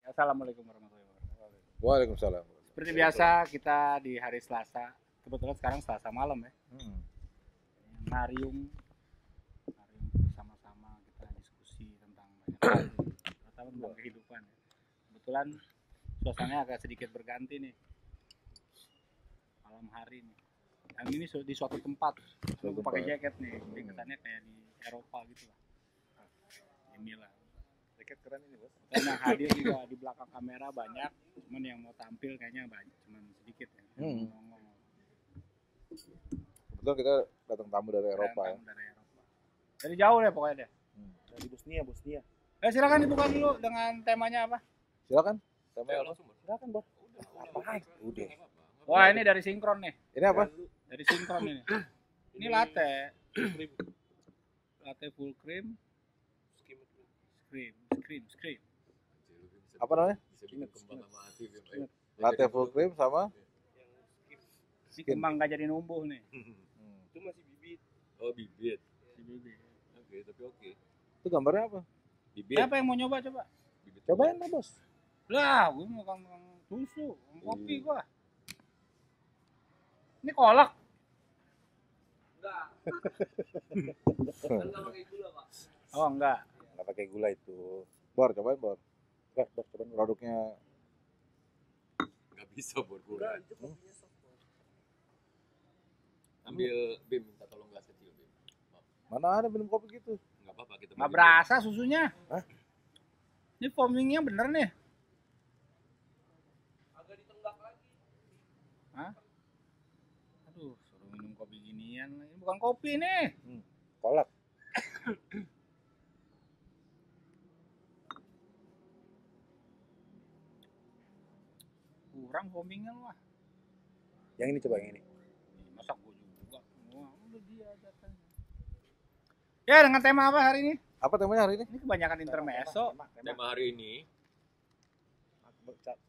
Assalamualaikum warahmatullahi wabarakatuh. Waalaikumsalam. Seperti biasa kita di hari Selasa, kebetulan sekarang Selasa malam ya. Hmm. Ngariung bersama-sama kita diskusi tentang banyak hal, terutama tentang kehidupan. Kebetulan suasananya agak sedikit berganti nih malam hari nih. Dan ini di suatu tempat, aku pakai jaket nih, jadi kesannya kayak di Eropa gitu lah. Inilah. Jaket keren ini, Bos. Dan yang hadir juga di belakang kamera banyak, cuman yang mau tampil kayaknya banyak, cuman sedikit ya. Kebetulan kita datang tamu dari Eropa ya. Dari Eropa. Dari jauh deh pokoknya deh. Dari Bosnia. Silakan dibuka dulu dengan temanya apa? Silakan. Temanya apa? Silakan, Bos. Apaan? Udah. Wah, ini dari Sinkron nih. Ini apa? Dari Sinkron ini. Ini latte. Latte full cream. Cream. Apa namanya? Latte full cream sama Ini kembang gak jadi numbuh nih. Itu masih bibit. Oh, bibit. Bibit. Oke, tapi oke. itu gambarnya apa? Bibit. Siapa yang mau nyoba coba? Bibit. Cobain lah, Bos. Lah, gue mau susu, kopi gua. Ini kolak. Enggak. Oh, enggak. Nggak pakai gula itu. Bor, cobain, Bor. Bor, cobain produknya. Enggak bisa buat gue. Ambil Bim, minta tolong gelas kecil, Bim. Mana ada minum kopi gitu? Enggak apa-apa kita. Nggak berasa susunya. Hah? Ini foamingnya bener nih. Agak ditenggak lagi. Hah? Aduh, suruh minum kopi ginian. Ini bukan kopi nih. Kolak. Kurang foamingnya lu ah. Yang ini coba yang ini. Masak gue juga. Wah, udah dia datang. Ya, dengan tema apa hari ini? Apa temanya hari ini? Ini kebanyakan intermezzo. Tema hari ini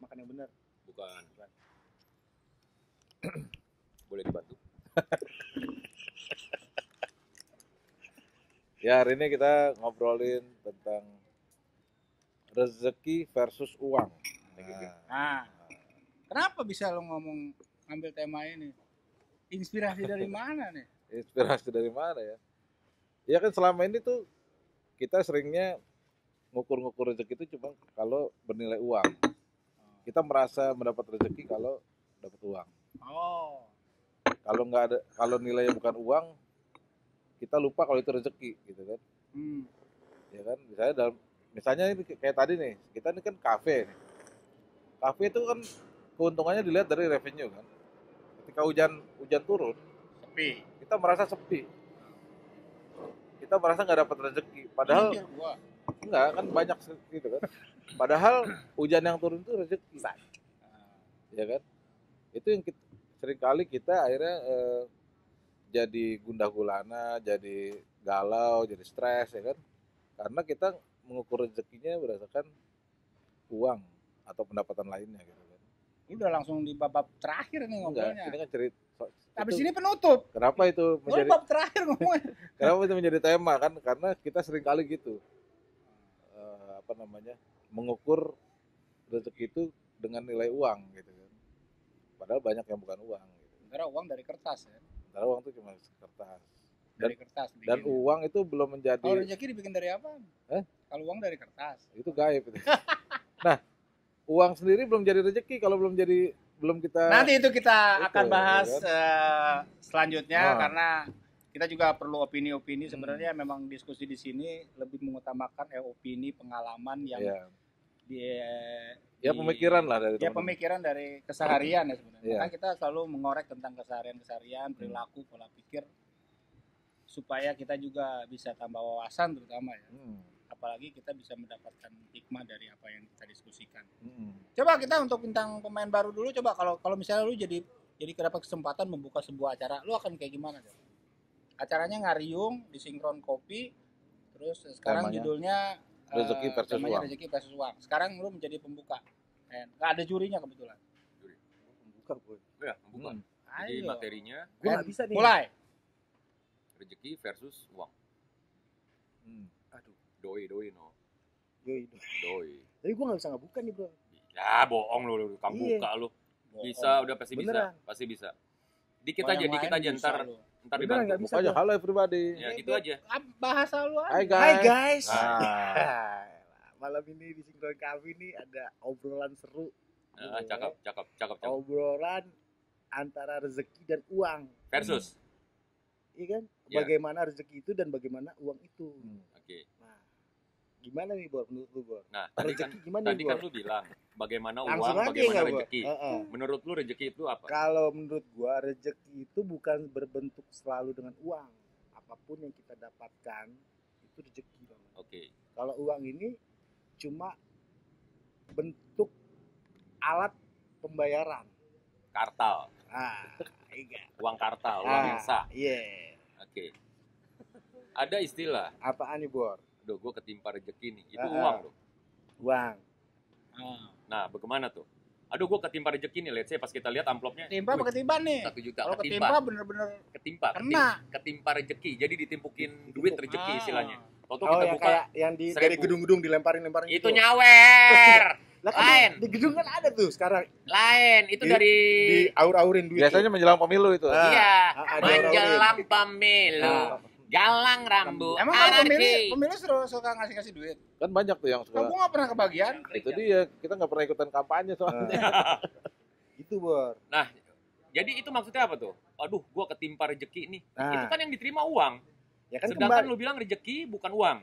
Makan yang benar. bukan. Boleh dibantu. Ya, hari ini kita ngobrolin tentang rezeki versus uang. Nah, kenapa bisa lo ngambil tema ini? Inspirasi dari mana nih? Inspirasi dari mana ya? Ya kan selama ini tuh kita seringnya ngukur-ngukur rezeki itu cuma kalau bernilai uang. Kita merasa mendapat rezeki kalau dapat uang. Oh, Kalau nggak ada, kalau nilainya bukan uang, kita lupa kalau itu rezeki, gitu kan? Ya kan? Misalnya ini kayak tadi nih, kita ini kan kafe nih. Kafe itu kan keuntungannya dilihat dari revenue kan. Ketika hujan turun, sepi. kita merasa sepi. Kita merasa nggak dapat rezeki. Padahal Mikir gua. enggak kan banyak gitu kan. Padahal hujan yang turun itu rezeki. Ya kan? Itu yang seringkali kita akhirnya jadi gundah gulana, jadi galau, jadi stres ya kan. Karena kita mengukur rezekinya berdasarkan uang atau pendapatan lainnya gitu kan. Udah langsung di bab terakhir nih Enggak, ngobrolnya. ini kan cerita. Habis ini penutup. Kenapa itu menjadi Bab terakhir ngomongnya. kenapa itu menjadi tema kan? Karena kita seringkali gitu. Mengukur rezeki itu dengan nilai uang gitu kan. Padahal banyak yang bukan uang gitu. Sementara uang dari kertas ya. Padahal uang itu cuma kertas. Dari kertas. Dan bikinnya. uang itu belum menjadi Kalau rezeki dibikin dari apa? Eh? Kalau uang dari kertas. itu gaib itu. Nah, uang sendiri belum jadi rezeki kalau belum kita. Nanti itu kita Itu, akan bahas ya selanjutnya Nah. karena kita juga perlu opini-opini. Sebenarnya memang diskusi di sini lebih mengutamakan opini, pengalaman yang Ya pemikiran lah dari ya teman-teman. pemikiran dari keseharian ya sebenarnya. Iya. Makanya kita selalu mengorek tentang keseharian, perilaku, pola pikir supaya kita juga bisa tambah wawasan terutama ya. Apalagi kita bisa mendapatkan hikmah dari apa yang kita diskusikan. Coba kita untuk bintang pemain baru dulu, coba kalau misalnya lu jadi dapat kesempatan membuka sebuah acara, lu akan kayak gimana deh? Acaranya ngariung di Sinkron Kopi, terus sekarang Temanya judulnya rezeki versus temanya uang. rezeki versus uang. Sekarang lu menjadi pembuka. Nggak ada jurinya kebetulan. Bukan, gue. Oh ya, membuka. Jadi Ayo. materinya Gue nggak bisa nih. Mulai. rezeki versus uang. Aduh. Doi no. Yoi. Doi. Tapi gue nggak bisa ngebuka nih bro. Ya bohong lu, kamu Iya. buka lu. Bohong. Bisa, udah pasti Beneran. bisa. Pasti bisa. Dikit Kalau aja, yang dikit lain aja bisa ntar lu. ntar Beneran nggak dibantu. bisa. Buka aja, halo everybody. Ya gitu aja. Bahasa lu aja. Hai guys. Hai guys. Nah. Malam ini di Sinkron Cafe nih ada obrolan seru. Cakep. Obrolan antara rezeki dan uang. Versus. Iya kan? Ya. Bagaimana rezeki itu dan bagaimana uang itu. Oke. Nah, gimana nih Bor menurut lu Bor? Nah, tadi kan Rezeki gimana tadi nih kan Bor? lu bilang bagaimana Langsung uang, aja bagaimana nggak, Bor? rezeki. Menurut lu rezeki itu apa? Kalau menurut gua rezeki itu bukan berbentuk selalu dengan uang. Apapun yang kita dapatkan itu rezeki namanya. Oke. Kalau uang ini cuma bentuk alat pembayaran. Kartal, Ah, iya. uang kartal, uang yang sah. Iya. Oke. Ada istilah, Apaan nih Bor? aduh gue ketimpa rezeki nih, itu Ah, uang loh. Uang. Nah, bagaimana tuh? Aduh, gue ketimpa rezeki nih, let's say pas kita lihat amplopnya, Ketimpa apa ketiban nih? 1 juta, Kalau ketimpa ketimpa, bener-bener ketimpa, kena. ketimpa rezeki, jadi ditimpukin duit rezeki istilahnya. Waktu Oh, kita yang buka, kayak yang dari 1000. gedung-gedung dilemparin-lemparin itu gitu. nyawer, Lah kan lain. di gedung kan ada tuh sekarang lain, itu Di- dari, diaur-aurin duit. Biasanya menjelang pemilu itu. Ah. iya, ada menjelang pemilu, Ah. galang rambut, Emang kalau anarki. pemilih suka ngasih duit? Kan banyak tuh yang Nah, suka. gue gak pernah kebagian. Itu dia, kita nggak pernah ikutan kampanye soalnya. Itu Bor. Nah, jadi itu maksudnya apa tuh? Aduh, gua ketimpa rezeki nih. Nah. Itu kan yang diterima uang. Ya kan Sedangkan kembali lu bilang rezeki bukan uang.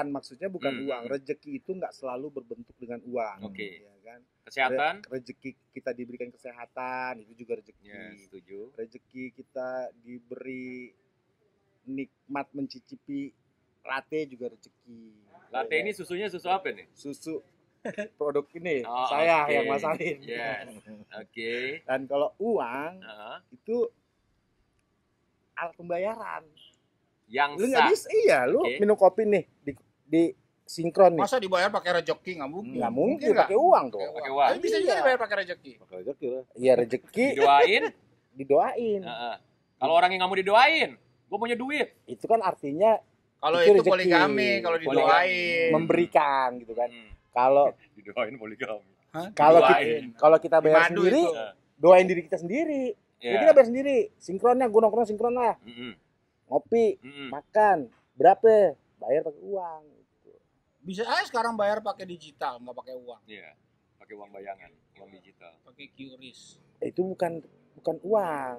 maksudnya bukan Hmm. uang. Rezeki itu nggak selalu berbentuk dengan uang. Oke. Ya kan? Kesehatan? Rezeki kita diberikan kesehatan itu juga rezeki. Ya, setuju. Rezeki kita diberi nikmat mencicipi latte juga rezeki. Latte ini susunya susu apa nih? Susu produk ini Oh, saya oke. yang masakin. Yes. Oke. Dan kalau uang Heeh. itu alat pembayaran. Yang Lu sah. nggak bisa, iya lu Oke. minum kopi nih di sinkron nih. Masa dibayar pakai rezeki? Nggak mungkin. Nggak mungkin nggak? pakai uang tuh. Pakai uang. Tapi bisa juga Iya. dibayar pakai rezeki. Pakai rezeki lah. Iya rezeki Didoain? didoain. Heeh. Kalau orang yang nggak mau didoain, gua maunya duit. Itu kan artinya Kalau Itu itu rezeki. poligami, kalau Poligami. didoain. memberikan gitu kan. Hmm. Kalau Didoain poligami. Hah? kalau Didoain. kalau kita Di bayar madu sendiri, itu. doain diri kita sendiri. Ya. Jadi kita bayar sendiri. Sinkronnya gue nongkrong sinkron lah. Mm-mm. Ngopi, Mm-mm. makan. Berapa? Bayar pakai uang. Gitu. Bisa aja sekarang bayar pakai digital, nggak pakai uang. Iya. Pakai uang bayangan, uang digital. Pakai QRIS. Itu bukan uang.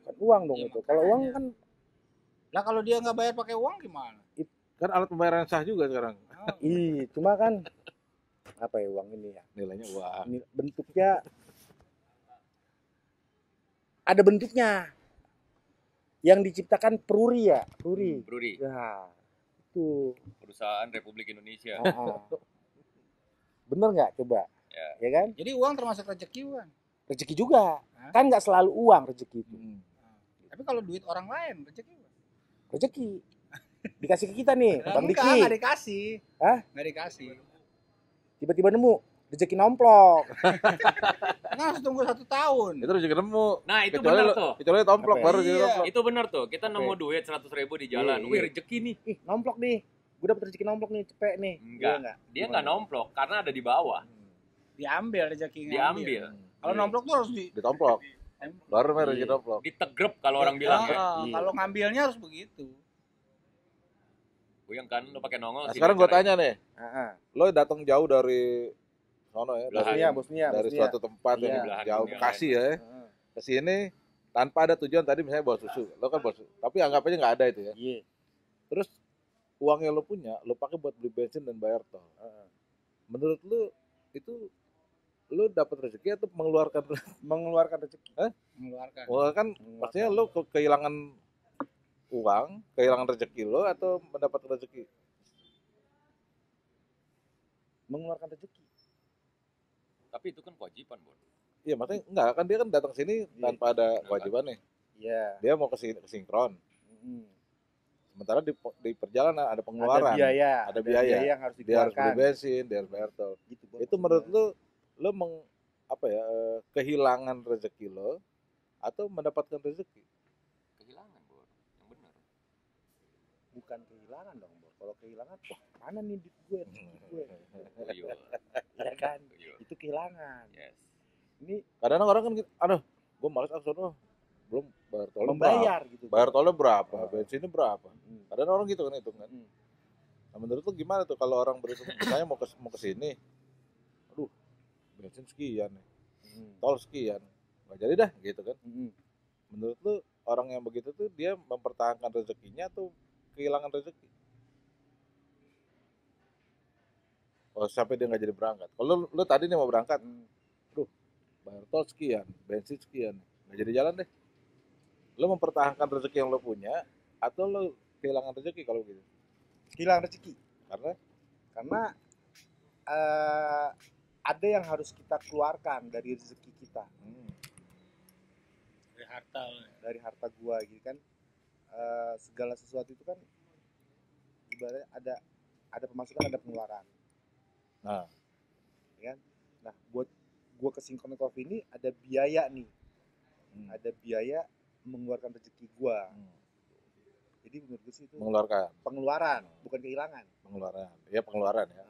Bukan uang dong Iya, itu. Kalau uang makanya. kan Lah kalau dia nggak bayar pakai uang gimana? Kan alat pembayaran sah juga sekarang. cuma kan apa ya uang ini ya? Nilainya uang. Ini bentuknya ada bentuknya. Yang diciptakan Peruri ya, Peruri. Brudi, Ya, itu. perusahaan Republik Indonesia. Bener nggak coba? Ya kan? Jadi uang termasuk rezeki bukan? Rezeki juga. Hah? Kan nggak selalu uang rezeki itu. Tapi kalau duit orang lain rezeki bukan? Rezeki. Dikasih ke kita nih, Bang Enggak, Diki. nggak dikasih. Hah? Nggak dikasih. Tiba-tiba nemu rezeki nomplok. Kan harus tunggu 1 tahun. Itu rezeki nemu. Nah, itu Kecuali benar lo- tuh. Kecuali tomplok Apa ya? baru jadi Iya. tomplok. Itu benar tuh. Kita nemu duit 100.000 di jalan. Iya, Wih, iya. rezeki nih. Ih, nomplok nih. Gue dapet rezeki nomplok nih, cepet nih. Enggak. Iya Dia nggak nomplok karena ada di bawah. Diambil rezeki Diambil. Kalau nomplok tuh harus di Ditomplok. Baru merah rezeki tomplok. Ditegrep kalau orang bilang ya. Iya. Kalau ngambilnya harus begitu. Buyang kan lo pakai nongol Nah, sih. sekarang gue bicara. tanya nih, Heeh. lo datang jauh dari sono ya, Belahan. dari, Bosnia. dari suatu tempat Iya. yang Belahan jauh dunia Bekasi lain. ya, Heeh. ke sini tanpa ada tujuan tadi misalnya bawa susu, lo kan bawa susu, tapi anggap aja nggak ada itu ya. Iya. Terus uang yang lo punya, lo pakai buat beli bensin dan bayar tol. Heeh. Menurut lo itu lo dapat rezeki atau mengeluarkan? Mengeluarkan rezeki. Mengeluarkan. Wah kan maksudnya lo kehilangan uang, kehilangan rezeki lo atau mendapat rezeki? Mengeluarkan rezeki. Tapi itu kan kewajiban, Bon. Iya maksudnya enggak kan dia kan datang sini tanpa ada kewajiban nih. Iya. Dia mau ke sinkron. Mm. Sementara di perjalanan ada pengeluaran. Ada biaya yang harus Dia harus beli dikeluarkan. bensin, dia harus bayar tol. Gitu, Bos. Itu menurut lu kehilangan rezeki lo atau mendapatkan rezeki? Kehilangan, Bon. Yang benar. bukan kehilangan dong, Bos. Kalau kehilangan, wah, mana nih duit gue, rezeki gue, Tuyul. ya kan? Tuyul. Itu kehilangan. Yes. Ini Kadang orang kan gitu, aduh, gue malas sono, belum bayar tolnya membayar gitu. berapa, bayar tolnya berapa, bensinnya berapa. Hmm. Kadang orang gitu kan hitung kan. Hmm. Nah, menurut lu gimana tuh kalau orang berhitung, misalnya mau ke sini, aduh, bensin sekian nih, tol sekian, nggak jadi dah gitu kan. Menurut lu orang yang begitu tuh dia mempertahankan rezekinya atau kehilangan rezeki? Oh, sampai dia nggak jadi berangkat. Kalau lu tadi nih mau berangkat, aduh, bayar tol sekian, bensin sekian, nggak jadi jalan deh. Lu mempertahankan rezeki yang lu punya atau lu kehilangan rezeki kalau gitu? Kehilangan rezeki. Karena Ada yang harus kita keluarkan dari rezeki kita, dari harta gua gitu kan. Segala sesuatu itu kan ibaratnya ada pemasukan, ada pengeluaran. Nah, Ya kan? Nah, buat gua ke Sinkron Coffee ini ada biaya nih. Ada biaya mengeluarkan rezeki gua. Jadi menurut gue sih itu pengeluaran, bukan kehilangan. Pengeluaran. Ya pengeluaran ya.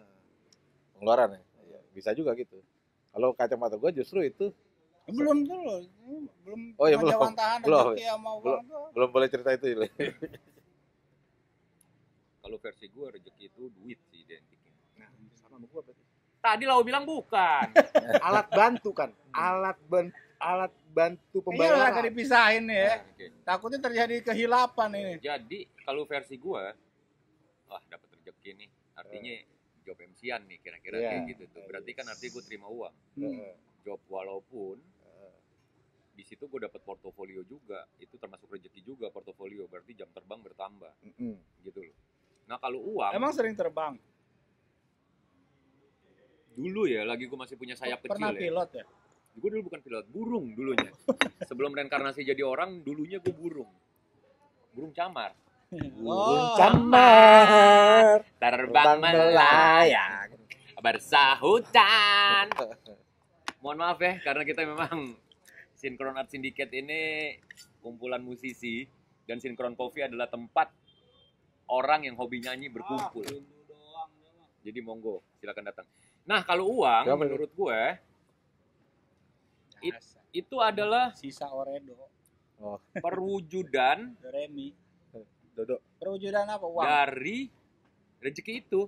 Pengeluaran ya. Bisa juga gitu. Kalau kacamata gua justru itu belum tuh loh, belum jawaban rezeki sama uang tuh. belum boleh cerita itu. Kalau versi gue rezeki itu duit sih identiknya. Nah, sama sama gua berarti. Tadi lo bilang bukan. Alat bantu kan, alat bantu Iya pembayaran. lah dipisahin nih ya. Oke. Takutnya terjadi kehilapan ini. Jadi kalau versi gue, wah dapat rezeki nih. Artinya job MC-an nih kira-kira Iya. kayak gitu tuh. Berarti kan artinya gue terima uang. Job walaupun di situ gue dapat portofolio juga. Itu termasuk rezeki juga portofolio. Berarti jam terbang bertambah. Gitu loh. Nah kalau uang, Emang sering terbang? dulu ya lagi gue masih punya sayap kecil Pernah ya. pilot ya? Gue dulu bukan pilot, burung dulunya. Sebelum reinkarnasi jadi orang, dulunya gue burung. Burung camar. Oh, Camar Terbang melayang bersahutan. Mohon maaf ya, karena kita memang Sinkron Art Syndicate ini kumpulan musisi. Dan Sinkron Coffee adalah tempat orang yang hobi nyanyi berkumpul. Jadi monggo, silakan datang. Nah kalau uang, menurut gue, itu adalah sisa Oredo. perwujudan Remi. Dodo. Perwujudan apa? Uang. dari rezeki itu.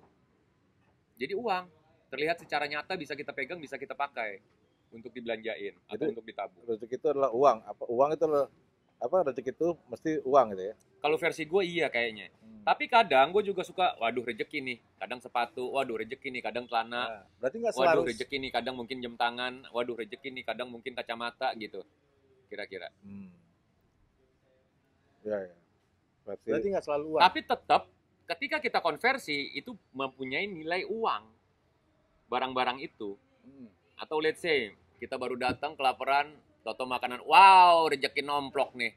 Jadi uang terlihat secara nyata bisa kita pegang, bisa kita pakai untuk dibelanjain atau Jadi, untuk ditabung. rezeki itu adalah uang. Uang itu adalah rezeki itu mesti uang gitu ya. Kalau versi gue iya kayaknya. Tapi kadang gue juga suka, waduh rezeki nih, kadang sepatu, waduh rezeki nih, kadang celana, Nah, berarti nggak waduh selalu rezeki nih, kadang mungkin jam tangan, waduh rezeki nih, kadang mungkin kacamata gitu, kira-kira. Ya. berarti nggak selalu uang. Tapi tetap ketika kita konversi itu mempunyai nilai uang barang-barang itu. Atau let's say kita baru datang kelaparan, toto makanan, wow rezeki nomplok nih,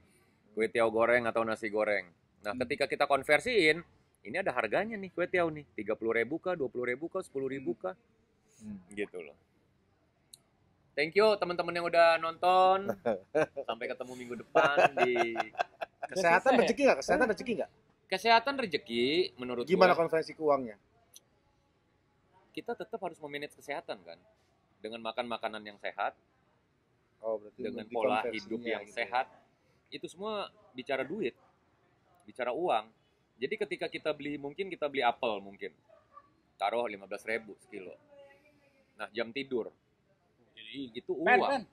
kue tiaw goreng atau nasi goreng. Nah ketika kita konversiin, ini ada harganya nih kue tiaw nih, 30.000 kah, 20.000 kah, 10.000 kah, gitu loh. Thank you teman-teman yang udah nonton. Sampai ketemu minggu depan di Kesehatan rezeki nggak? Kesehatan rezeki nggak? kesehatan rezeki. Menurut Gimana gue, konversi ke uangnya? kita tetap harus memanage kesehatan kan, dengan makan makanan yang sehat, Oh, berarti dengan berarti pola konversinya hidup yang gitu. sehat. Itu semua bicara duit, bicara uang. Jadi ketika kita beli, mungkin kita beli apel mungkin taruh 15.000 sekilo. Nah jam tidur itu uang.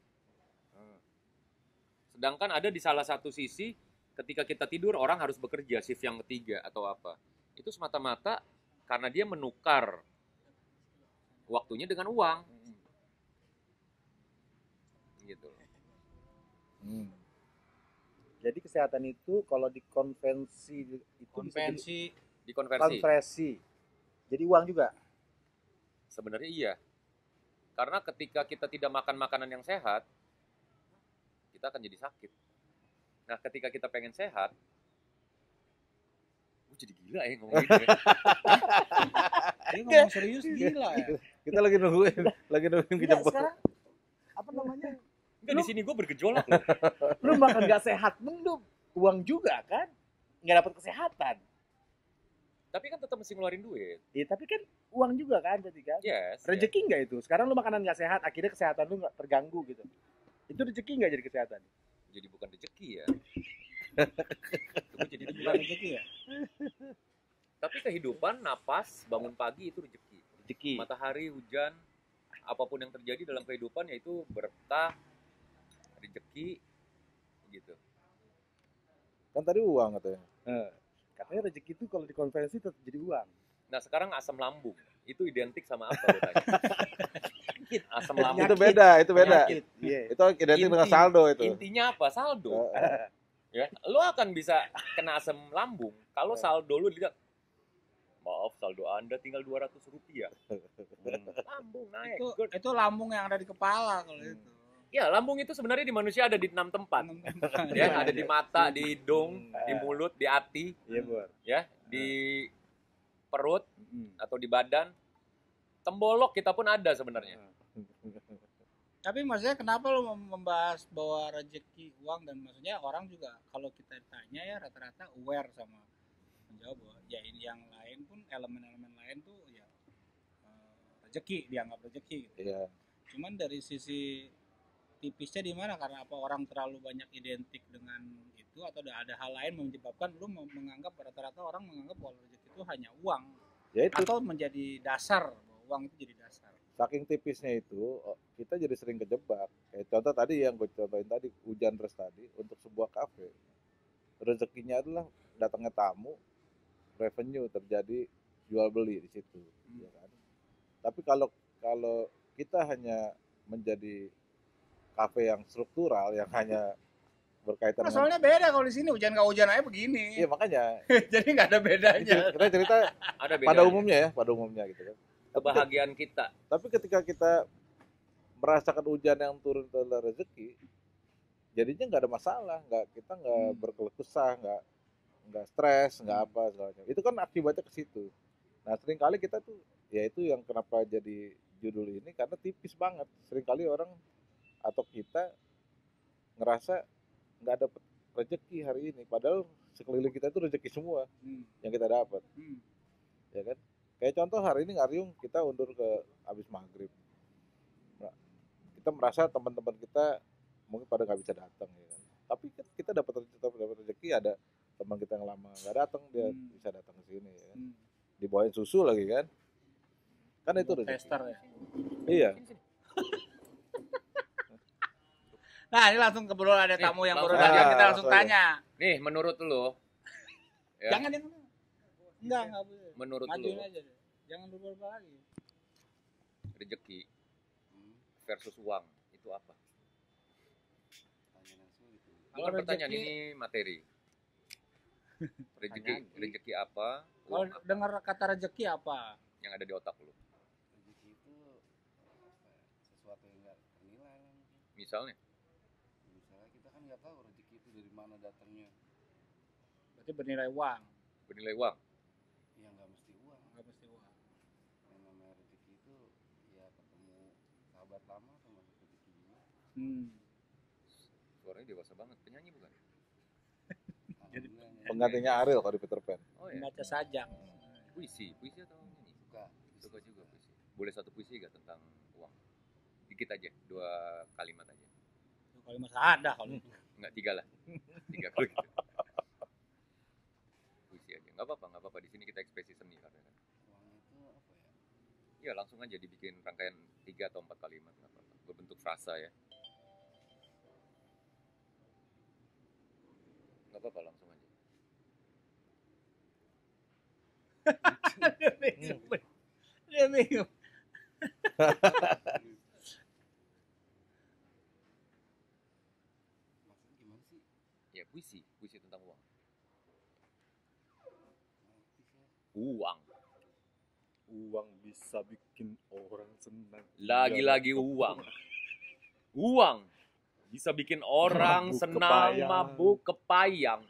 Sedangkan ada di salah satu sisi ketika kita tidur orang harus bekerja shift yang ketiga atau apa. Itu semata-mata karena dia menukar waktunya dengan uang. Gitu. Jadi kesehatan itu kalau dikonvensi itu konversi. Jadi uang juga. Sebenarnya iya. Karena ketika kita tidak makan makanan yang sehat, kita akan jadi sakit. Nah, ketika kita pengen sehat, jadi gila ya ngomong gitu ya. Dia ngomong serius gila ya. Kita lagi nungguin kejemput. Sekarang apa namanya? Enggak, di sini gue bergejolak loh. Lu makan nggak sehat, lu uang juga kan? Nggak dapat kesehatan. Tapi kan tetap mesti ngeluarin duit. Iya, tapi kan uang juga kan jadi kan. Yes. Rezeki nggak itu? Sekarang lu makanan nggak sehat, akhirnya kesehatan lu nggak terganggu gitu. Itu rezeki nggak jadi kesehatan? Jadi bukan rezeki ya. Itu jadi bukan rezeki ya. Tapi kehidupan, napas, bangun pagi itu rezeki. Rezeki. Matahari, hujan, apapun yang terjadi dalam kehidupan yaitu berkah, rezeki, gitu. Kan tadi uang katanya. Katanya rezeki itu kalau dikonversi tetap jadi uang. Nah sekarang asam lambung itu identik sama apa? Lo tanya? Asam lambung. Itu beda. Penyakit. Iya. Itu identik dengan saldo itu. Intinya apa? Saldo. Ya, lo akan bisa kena asam lambung kalau saldo lo dilihat. Maaf, saldo Anda tinggal 200 rupiah. Lambung naik. Itu lambung yang ada di kepala kalau itu. Ya, lambung itu sebenarnya di manusia ada di 6 tempat. Ya, ada di mata, di hidung, di mulut, di hati. Iya, Bor. Ya, di perut atau di badan. Tembolok kita pun ada sebenarnya. Tapi maksudnya kenapa lo membahas bahwa rezeki uang, dan maksudnya orang juga kalau kita tanya ya rata-rata aware sama menjawab bahwa ya ini yang lain pun elemen-elemen lain tuh ya rezeki, dianggap rezeki gitu. Iya. Cuman dari sisi tipisnya di mana, karena apa orang terlalu banyak identik dengan itu atau ada hal lain menyebabkan lu menganggap, rata-rata orang menganggap bahwa rezeki itu hanya uang, Ya itu. atau menjadi dasar, bahwa uang itu jadi dasar. Saking tipisnya itu kita jadi sering kejebak. Kayak contoh tadi yang gue contohin tadi, hujan deras tadi, untuk sebuah kafe rezekinya adalah datangnya tamu, revenue terjadi, jual beli di situ, ya kan. Tapi kalau kita hanya menjadi kafe yang struktural, yang hanya berkaitan dengan... Soalnya beda kalau di sini hujan nggak hujan aja begini. Iya makanya. Jadi nggak ada bedanya. Kita cerita Ada pada bedanya. umumnya gitu kan. Kebahagiaan kita. Tapi ketika kita merasakan hujan yang turun itu adalah rezeki, jadinya nggak ada masalah, kita nggak berkeluh kesah, nggak stres, nggak apa segala macam. Itu kan akibatnya ke situ. Nah seringkali kita tuh, ya itu yang kenapa jadi judul ini, karena tipis banget. Seringkali orang atau kita ngerasa nggak dapet rezeki hari ini, padahal sekeliling kita itu rezeki semua yang kita dapat, ya kan? Kayak contoh hari ini Ngaryung kita undur ke habis maghrib, nah, kita merasa teman-teman kita mungkin pada nggak bisa datang, ya kan? Tapi kita dapat rezeki, ada teman kita yang lama nggak datang, dia bisa datang ke sini, ya kan? Dibawain susu lagi kan itu rezeki. Tester ya. Iya. Nah ini langsung kebetulan ada tamu yang baru langsung datang, aja. kita langsung Langsung tanya. Nih, menurut lo, ya, Jangan yang enggak boleh. menurut Majuin lo, aja deh. Jangan berubah lagi. rezeki versus uang itu apa? Bukan pertanyaan, ini materi. Rezeki apa? Kalau Uang apa dengar kata rezeki apa? yang ada di otak lo? Rezeki itu sesuatu yang nggak ternilai lah mungkin. Misalnya, Kita kan nggak tahu rezeki itu dari mana datangnya. Berarti bernilai uang, bernilai uang. Ya nggak mesti uang. nggak mesti uang. Yang namanya rezeki itu ya ketemu sahabat lama sama rezeki juga. Suaranya dewasa banget, penyanyi bukan? Alhamdulillah. Penggantinya Ariel kalau di Peter Pan. Oh ya. Baca sajak. Puisi atau nyanyi? Suka. Suka juga puisi. Boleh satu puisi gak tentang uang? Dikit aja, 2 kalimat aja. Kalau masa ada kalau itu. Enggak, 3 lah. 3 kalau gitu. Puisi aja. Enggak apa-apa. Di sini kita ekspresi seni karena kan. Uang itu apa ya? Iya, langsung aja dibikin rangkaian 3 atau 4 kalimat, enggak apa-apa. Berbentuk frasa ya. Enggak apa-apa, langsung aja. Dia bingung. Maksudnya gimana sih? Ya, puisi tentang uang. Ngerti saya. Uang. Uang bisa bikin orang senang. Lagi-lagi uang. Uang bisa bikin orang Mabuk senang, kepayang. mabuk kepayang.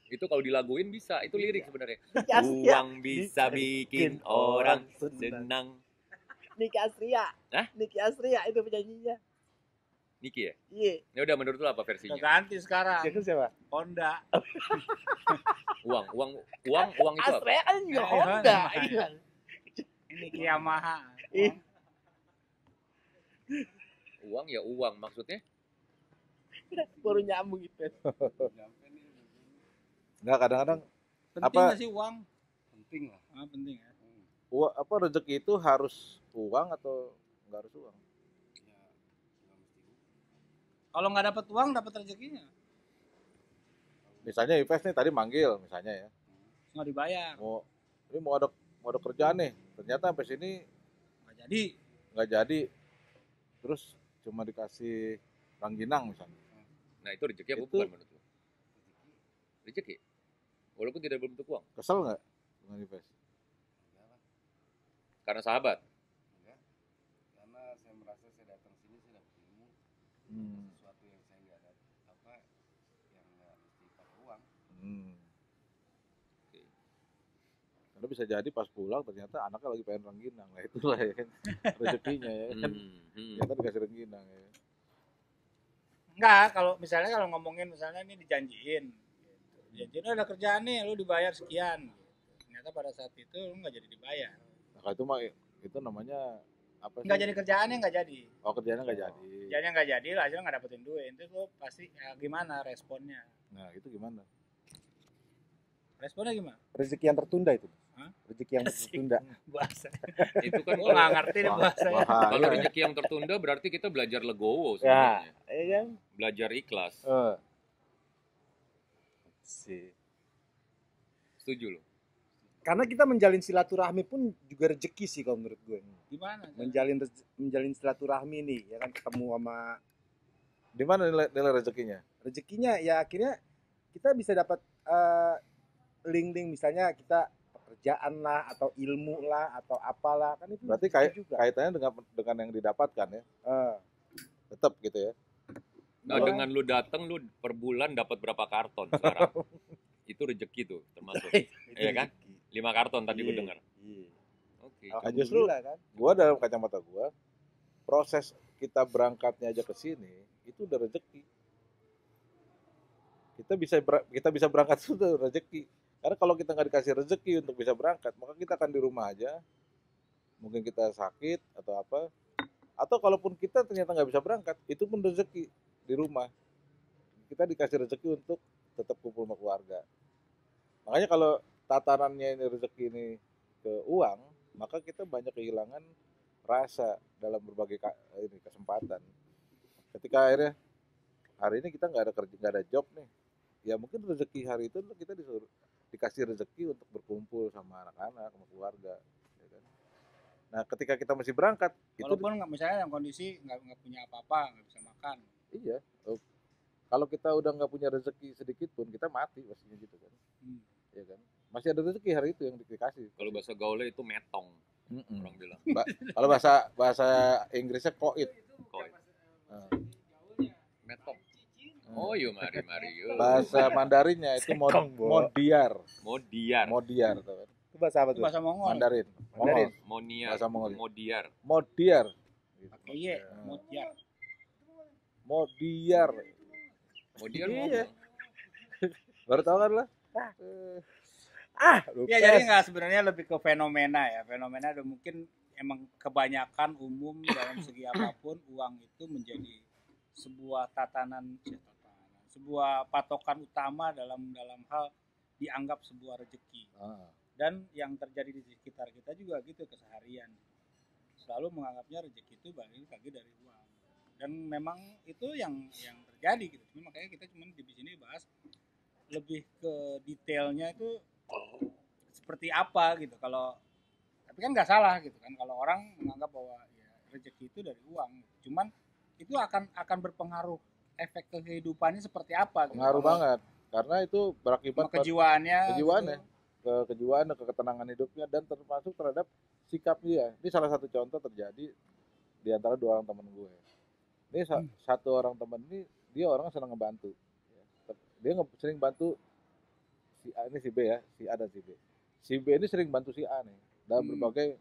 Itu kalau dilaguin bisa, itu lirik sebenarnya. Iya. Uang bisa bikin orang senang. Niki Astria. Hah? Niki Astria itu penyanyinya. Niki ya? Iya. Ya udah, menurut lu apa Udah versinya? ganti sekarang. Siapa? Honda. Uang itu apa? Astrea kan juga Eh, Honda. Honda. Iya. Ini Yamaha. Ih. Uang ya uang, maksudnya? Baru nyambung gitu. Nyampe nih. Nggak, kadang-kadang Penting Apa? nggak sih uang? Penting lah. Penting ya. rezeki itu harus uang atau nggak harus uang? Ya nggak mesti Kalau nggak dapat uang, dapat rezekinya. Misalnya Ives nih tadi manggil misalnya ya, Nggak dibayar. ini mau ada kerjaan nih, ternyata sampai sini Nggak jadi. nggak jadi, terus cuma dikasih rangginang misalnya. Nah, itu rezeki apa Itu- bukan menurut lu? Rezeki. Walaupun tidak berbentuk uang. Kesel nggak dengan Ives? enggak lah. Karena sahabat. Enggak. Karena saya merasa saya datang sini saya dapat ilmu sesuatu yang saya nggak ada yang nggak mesti pakai uang. Oke. Karena bisa jadi pas pulang ternyata anaknya lagi pengen rangginang, nah itulah ya kan rezekinya ya kan, ternyata dikasih rangginang ya. Enggak, kalau ngomongin misalnya ini dijanjiin. Dijanjiin ada kerjaan nih, lu dibayar sekian. Ternyata pada saat itu lu nggak jadi dibayar. Nah kalau itu mah itu namanya apa sih? Nggak jadi kerjaannya nggak jadi. Oh, kerjanya nggak jadi. Kerjaannya nggak jadi, lu akhirnya nggak dapetin duit. Itu lu pasti gimana responnya? Nah itu gimana? Responnya gimana? Rezeki yang tertunda itu. Hah? Rezeki yang tertunda. Bahasa. Itu kan Gua nggak ngerti nih bahasanya. kalau Bahaya. rezeki yang tertunda berarti kita belajar legowo Ya, sebenarnya. iya kan? Belajar ikhlas. Sih. Setuju lo? Karena kita menjalin silaturahmi pun juga rezeki sih kalau menurut gue. Gimana? Menjalin silaturahmi nih, ya kan ketemu sama Di mana nilai rezekinya? rezekinya ya akhirnya kita bisa dapat link-link misalnya kita pekerjaan lah atau ilmu lah atau apalah kan itu Berarti rezeki juga. kaitannya dengan yang didapatkan ya, tetap gitu ya. Nah, Iya. dengan lu datang lu per bulan dapat berapa karton sekarang? Itu rezeki tuh termasuk. Itu Iya kan? rezeki. 5 karton tadi gue Iya, dengar. iya. Oke. Alhamdulillah kan. Gua dalam kacamata gua, proses kita berangkatnya aja ke sini itu udah rezeki. Kita bisa berangkat itu udah rezeki. Karena kalau kita nggak dikasih rezeki untuk bisa berangkat, maka kita akan di rumah aja. Mungkin kita sakit atau apa. Atau kalaupun kita ternyata nggak bisa berangkat, itu pun rezeki di rumah. Kita dikasih rezeki untuk tetap kumpul sama keluarga. Makanya kalau tatarannya ini rezeki ini ke uang, maka kita banyak kehilangan rasa dalam berbagai kesempatan. Ketika akhirnya hari ini kita nggak ada kerja, nggak ada job nih, ya mungkin rezeki hari itu kita dikasih rezeki untuk berkumpul sama anak-anak, sama keluarga. Ya kan? Nah, ketika kita masih berangkat, Walaupun nggak misalnya yang kondisi nggak punya apa-apa, nggak bisa makan. iya. Kalau kita udah nggak punya rezeki sedikit pun, kita mati pastinya gitu kan. Ya kan? Masih ada rezeki hari itu yang dikasih. Kalau bahasa gaulnya itu metong, orang bilang. Kalau bahasa Inggrisnya koit. Koi. Nah, Metong. Oh iya, mari yo. bahasa Mandarinnya itu Sekong, Bo. modiar. Modiar. Tuh kan. Itu bahasa apa Itu tuh? bahasa Mongol. Mandarin. Mandarin. Moniar. Bahasa Mongol. Modiar. Modiar. Pakai iya, mutiar. Modiar. Modiar Iya. ngomong. Baru tahu kan lah? Ya jadi nggak sebenarnya lebih ke fenomena ya. Fenomena ada mungkin emang kebanyakan umum dalam segi apapun uang itu menjadi sebuah sebuah patokan utama dalam hal dianggap sebuah rezeki. Dan yang terjadi di sekitar kita juga gitu keseharian. Selalu menganggapnya rezeki itu balik lagi dari uang. Dan memang itu yang terjadi gitu. Cuma makanya kita cuma di sini bahas lebih ke detailnya itu seperti apa gitu. Tapi kan nggak salah gitu kan kalau orang menganggap bahwa ya, rezeki itu dari uang. Cuman itu akan berpengaruh efek ke kehidupannya seperti apa gitu. Pengaruh banget karena itu berakibat Sama kejiwaannya kejiwaannya, gitu. ke kejiwaan, ke ketenangan hidupnya dan termasuk terhadap sikap dia. Ini salah satu contoh terjadi di antara dua orang teman gue. Ini satu orang teman ini dia orangnya senang ngebantu. Dia sering bantu si A ini si B ya, si A dan si B. Si B ini sering bantu si A nih dalam berbagai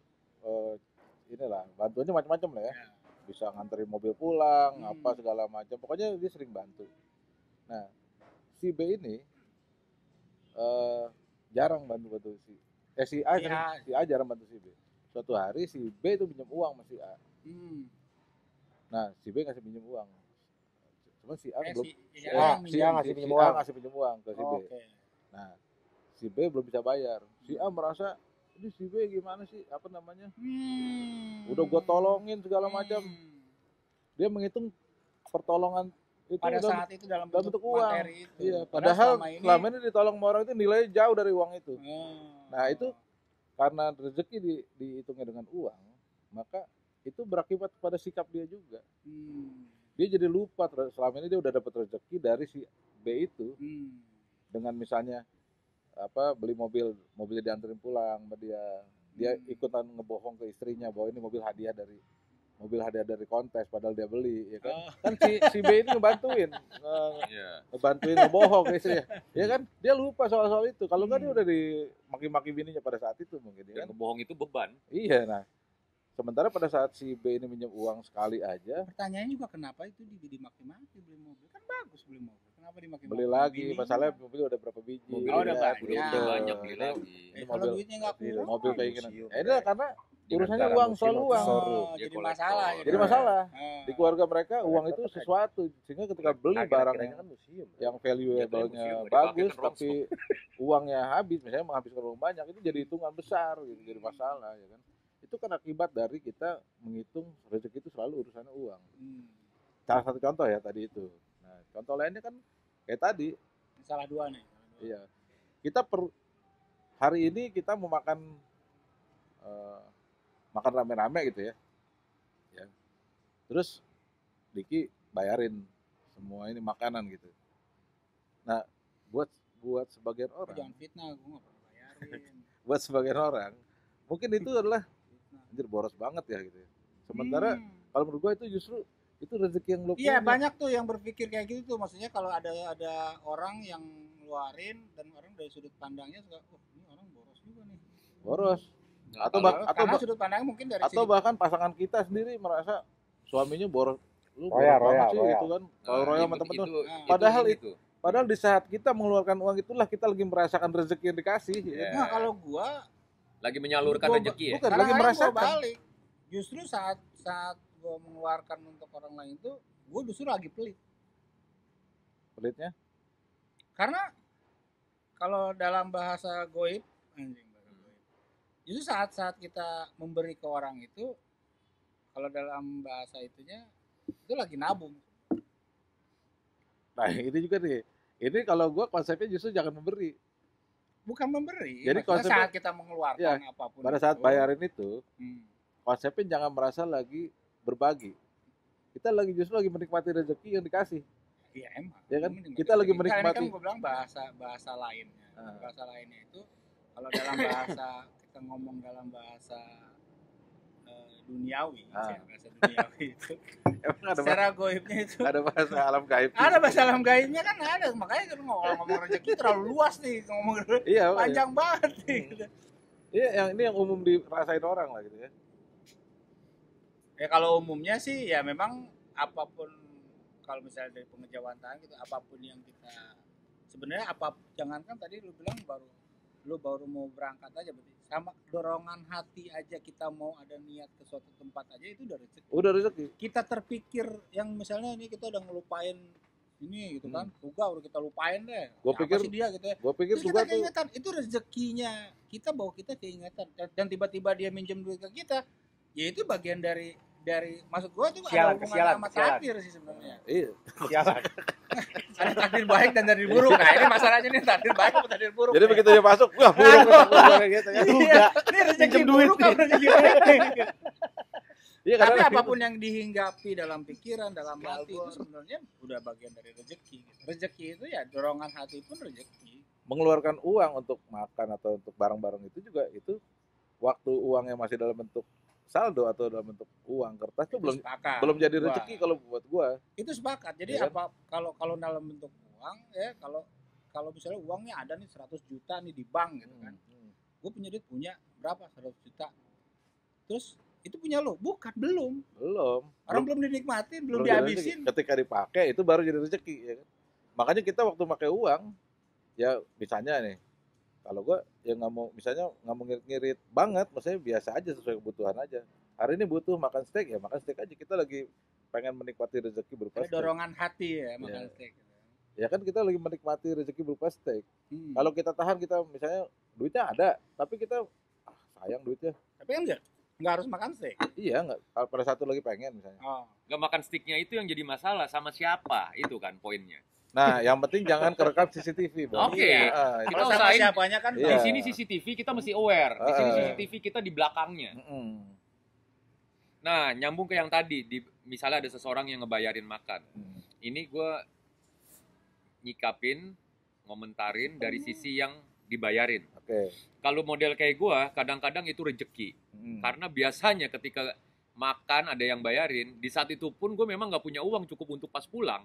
inilah bantuannya macam-macam lah ya. bisa nganterin mobil pulang, apa segala macam. Pokoknya dia sering bantu. Nah, si B ini jarang bantu si A jarang bantu si B. Suatu hari si B itu pinjam uang sama si A. Nah, si B ngasih pinjam uang. Cuma si A belum si A ngasih pinjam uang ke si B. Nah, si B belum bisa bayar. Si A merasa ini si B gimana sih, apa namanya, udah gue tolongin segala macam. Dia menghitung pertolongan itu pada saat itu dalam bentuk uang. Materi itu. Iya, padahal selama ini ditolong sama orang itu nilainya jauh dari uang itu. Nah, itu karena rezeki dihitungnya dengan uang, maka itu berakibat pada sikap dia juga. Dia jadi lupa selama ini dia udah dapat rezeki dari si B itu. Dengan misalnya beli mobilnya dianterin pulang sama dia ikutan ngebohong ke istrinya bahwa ini mobil hadiah dari kontes padahal dia beli, ya kan? Kan si B ini ngebantuin ngebohong ke istrinya, ya kan? Dia lupa soal itu. Kalau nggak dia udah dimaki-maki bininya pada saat itu mungkin, ya kan? Ngebohong itu beban. Iya, nah. Sementara pada saat si B ini minjem uang sekali aja. Pertanyaannya juga kenapa itu dimaki-maki beli mobil? Kan bagus beli mobil. Kenapa dimaki-maki? Beli lagi, masalahnya mobil udah berapa biji. Mobil udah banyak beli lagi. Kalau duitnya nggak kurang. Mobil kayak gini. Ini karena urusannya uang, soal uang. Jadi masalah. Jadi masalah. Di keluarga mereka uang itu sesuatu. Sehingga ketika beli barang yang valuable-nya bagus tapi uangnya habis, misalnya menghabiskan uang banyak, itu jadi hitungan besar gitu, jadi masalah, ya kan? Itu kan akibat dari kita menghitung rezeki itu selalu urusannya uang. Salah satu contoh ya tadi itu. Nah, contoh lainnya kan kayak tadi. Salah dua nih. Iya. Kita hari ini kita mau makan rame-rame gitu ya. Terus Diki bayarin semua ini makanan gitu. Nah, buat sebagian orang. Jangan fitnah, gue nggak pernah bayarin. Buat sebagian orang, mungkin itu adalah anjir boros banget ya gitu ya. Sementara kalau menurut gue itu justru itu rezeki yang lo punya. Iya, banyak tuh yang berpikir kayak gitu tuh. Maksudnya kalau ada orang yang ngeluarin dan orang dari sudut pandangnya suka, ini orang boros juga nih. Boros. Karena sudut pandangnya mungkin dari bahkan pasangan kita sendiri merasa suaminya boros. Lu royal sih gitu kan. Kalau royal sama temen tuh. Padahal di saat kita mengeluarkan uang itulah kita lagi merasakan rezeki yang dikasih. Ya. Nah, kalau gua lagi menyalurkan rezeki ya. Bukan, lagi merasakan. Balik. Justru saat gue mengeluarkan untuk orang lain itu, gue justru lagi pelit. Pelitnya? Karena kalau dalam bahasa goib, justru saat kita memberi ke orang itu, kalau dalam bahasa itunya, itu lagi nabung. Nah, ini juga nih. Ini kalau gue konsepnya justru jangan memberi. Bukan memberi. Jadi konsepnya, saat kita mengeluarkan apapun. Pada saat bayarin itu, konsepnya jangan merasa lagi berbagi. Kita justru lagi menikmati rezeki yang dikasih. Iya emang. Ya kan? Kita lagi menikmati. Kan gue bilang bahasa lainnya. Bahasa lainnya itu kalau dalam bahasa kita ngomong dalam bahasa duniawi, bahasa duniawi itu. Secara goibnya itu. Ada bahasa alam gaib. Ada bahasa alam gaibnya kan ada. Makanya kan ngomong rezeki terlalu luas nih, ngomong panjang banget nih. Iya, ini yang umum dirasain orang lah gitu ya. Ya kalau umumnya sih ya memang apapun, kalau misalnya dari pengejauhan tangan gitu, apapun yang kita sebenarnya jangankan tadi lu bilang baru mau berangkat aja, berarti sama dorongan hati aja kita mau ada niat ke suatu tempat aja itu udah rezeki. Udah rezeki. Kita terpikir yang misalnya ini kita udah ngelupain ini gitu kan, udah kita lupain deh. Gua pikir sih dia gitu ya. Gua pikir juga tuh itu rezekinya kita, bahwa kita keingatan dan tiba-tiba dia minjem duit ke kita, ya itu bagian dari maksud gua itu ada hubungan sama takdir sih sebenarnya. Iya. Sialan. Ada takdir baik dan takdir buruk. Nah, ini masalahnya nih, takdir baik atau takdir buruk. Jadi begitu dia masuk, wah buruk kayak gitu ya. Iya, ini rezeki buruk atau rezeki baik. Iya, tapi apapun yang dihinggapi dalam pikiran, dalam hati itu sebenarnya udah bagian dari rezeki. Rezeki itu ya dorongan hati pun rezeki. Mengeluarkan uang untuk makan atau untuk barang-barang itu juga itu waktu uangnya masih dalam bentuk saldo atau dalam bentuk uang kertas itu belum jadi rezeki kalau buat gua. Itu sepakat. Jadi ya, apa kalau dalam bentuk uang ya, kalau misalnya uangnya ada nih 100 juta nih di bank gitu kan. Gua punya duit berapa 100 juta. Terus itu punya lo. Bukan, belum. Orang belum dinikmatin, belum dihabisin. Ketika dipakai itu baru jadi rezeki, ya kan? Makanya kita waktu pakai uang, ya misalnya nih, kalau gue ya nggak mau ngirit-ngirit banget, maksudnya biasa aja sesuai kebutuhan aja. Hari ini butuh makan steak, ya makan steak aja. Kita lagi pengen menikmati rezeki berupa steak. Dorongan hati ya makan steak. Ya kan kita lagi menikmati rezeki berupa steak. Kalau kita tahan, kita misalnya duitnya ada, tapi kita sayang duitnya. Tapi kan nggak harus makan steak. Iya, nggak. Pada satu lagi pengen misalnya. Nggak makan steaknya itu yang jadi masalah, sama siapa itu kan poinnya. Nah, yang penting jangan kerekam CCTV, Bang. Oke. Kita usahain siapanya kan. Di sini CCTV kita mesti aware. Di sini CCTV kita di belakangnya. Nah, nyambung ke yang tadi, misalnya ada seseorang yang ngebayarin makan. Ini gue nyikapin, ngomentarin dari sisi yang dibayarin. Kalau model kayak gue, kadang-kadang itu rejeki. Karena biasanya ketika makan ada yang bayarin, di saat itu pun gue memang nggak punya uang cukup untuk pas pulang.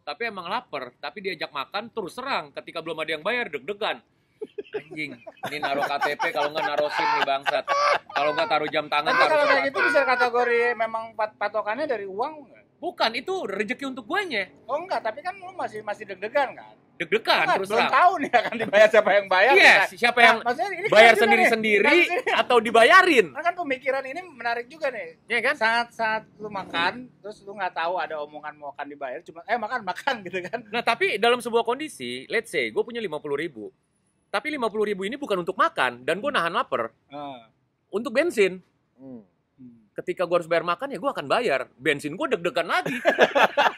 Tapi emang lapar, tapi diajak makan terus serang. Ketika belum ada yang bayar, deg-degan. Anjing, ini naruh KTP, kalau nggak naruh SIM nih bangsat. Kalau nggak taruh jam tangan, tapi kalau kayak gitu bisa kategori memang patokannya dari uang nggak? Bukan, itu rezeki untuk guanya. Oh enggak, tapi kan lu masih deg-degan kan? Deg-degan terus belum tahu nih akan dibayar siapa yang bayar. Iya, siapa yang bayar sendiri-sendiri atau dibayarin. Kan pemikiran ini menarik juga nih. Iya kan? Saat lu makan, terus lu nggak tahu ada omongan mau akan dibayar, cuma makan gitu kan. Nah, tapi dalam sebuah kondisi, let's say gue punya 50.000. Tapi 50.000 ini bukan untuk makan dan gue nahan lapar. Untuk bensin. Ketika gue harus bayar makan, ya gue akan bayar. Bensin gue deg-degan lagi.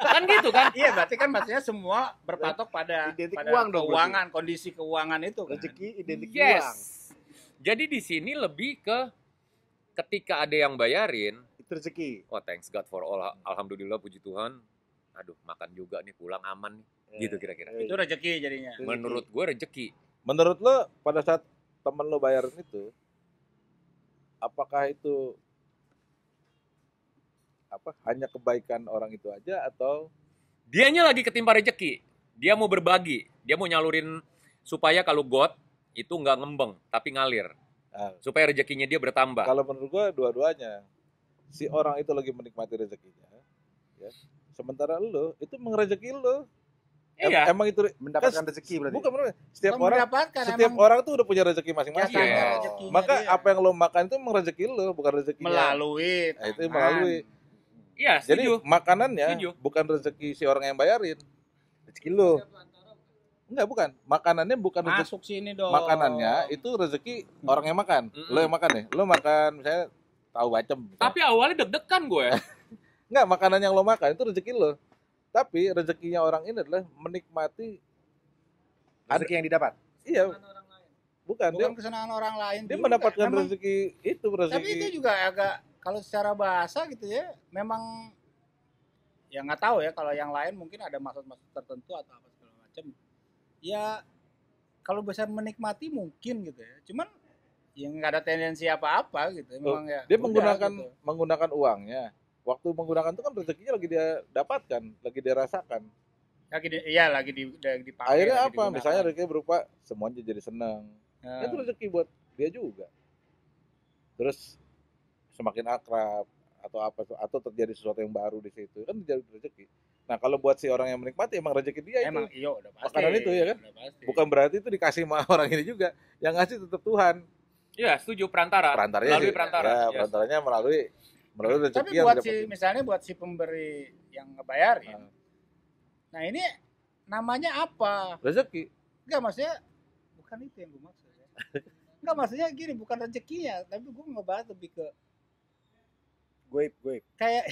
Kan gitu kan? Iya, berarti kan maksudnya semua berpatok pada uang keuangan, kondisi keuangan itu kan. Rezeki identik uang. Jadi di sini lebih ke ketika ada yang bayarin, itu rezeki. Oh, thanks God for all. Alhamdulillah, puji Tuhan. Aduh, makan juga nih, pulang aman nih. Gitu kira-kira. Itu rezeki jadinya. Menurut gue rezeki. Menurut lo pada saat temen lo bayarin itu, apakah itu hanya kebaikan orang itu aja atau dianya lagi ketimpa rezeki, dia mau berbagi, dia mau nyalurin supaya kalau God itu nggak ngembeng tapi ngalir, supaya rezekinya dia bertambah. Kalau menurut gua dua-duanya, si orang itu lagi menikmati rezekinya, ya, sementara lo itu mengrezeki lo. Iya. Emang itu mendapatkan rezeki berarti. Bukan benar. Setiap orang tuh udah punya rezeki masing-masing. Maka apa yang lo makan itu emang rezeki lo, bukan rezekinya. Melalui. Itu melalui. Iya, setuju. Jadi makanannya bukan rezeki si orang yang bayarin. Rezeki lo. Enggak, bukan. Makanannya bukan masuk sini dong. Makanannya itu rezeki orang yang makan. Lo yang makan nih. Lo makan misalnya tahu bacem. Tapi awalnya deg-degan gue. Enggak, makanan yang lo makan itu rezeki lo. Tapi rezekinya orang ini adalah menikmati rezeki yang didapat. Iya. Bukan kesenangan orang lain. Dia mendapatkan rezeki itu, rezeki. Tapi itu juga agak, kalau secara bahasa gitu ya, memang ya nggak tahu ya, kalau yang lain mungkin ada maksud-maksud tertentu atau apa segala macam. Ya kalau bisa menikmati mungkin gitu ya. Cuman yang nggak ada tendensi apa-apa gitu. Memang ya. Dia menggunakan uangnya. Waktu menggunakan itu kan rezekinya lagi dia dapatkan, lagi dia rasakan. Lagi dipakai. Akhirnya apa? Misalnya rezeki berupa semuanya jadi senang. Itu rezeki buat dia juga. Terus semakin akrab atau terjadi sesuatu yang baru di situ kan jadi rezeki. Nah, kalau buat si orang yang menikmati emang rezeki dia emang, itu. Udah pasti. Makanan itu ya kan? Bukan berarti itu dikasih sama orang ini juga. Yang ngasih tetap Tuhan. Iya, setuju, perantara. Melalui perantara. Ya, perantaranya melalui rezeki. Tapi buat misalnya buat si pemberi yang ngebayarin. Nah, ini namanya apa? Rezeki. Enggak, maksudnya bukan itu yang gue maksud ya. Enggak, maksudnya gini, bukan rezekinya, tapi gue ngebahas lebih ke goib. Kayak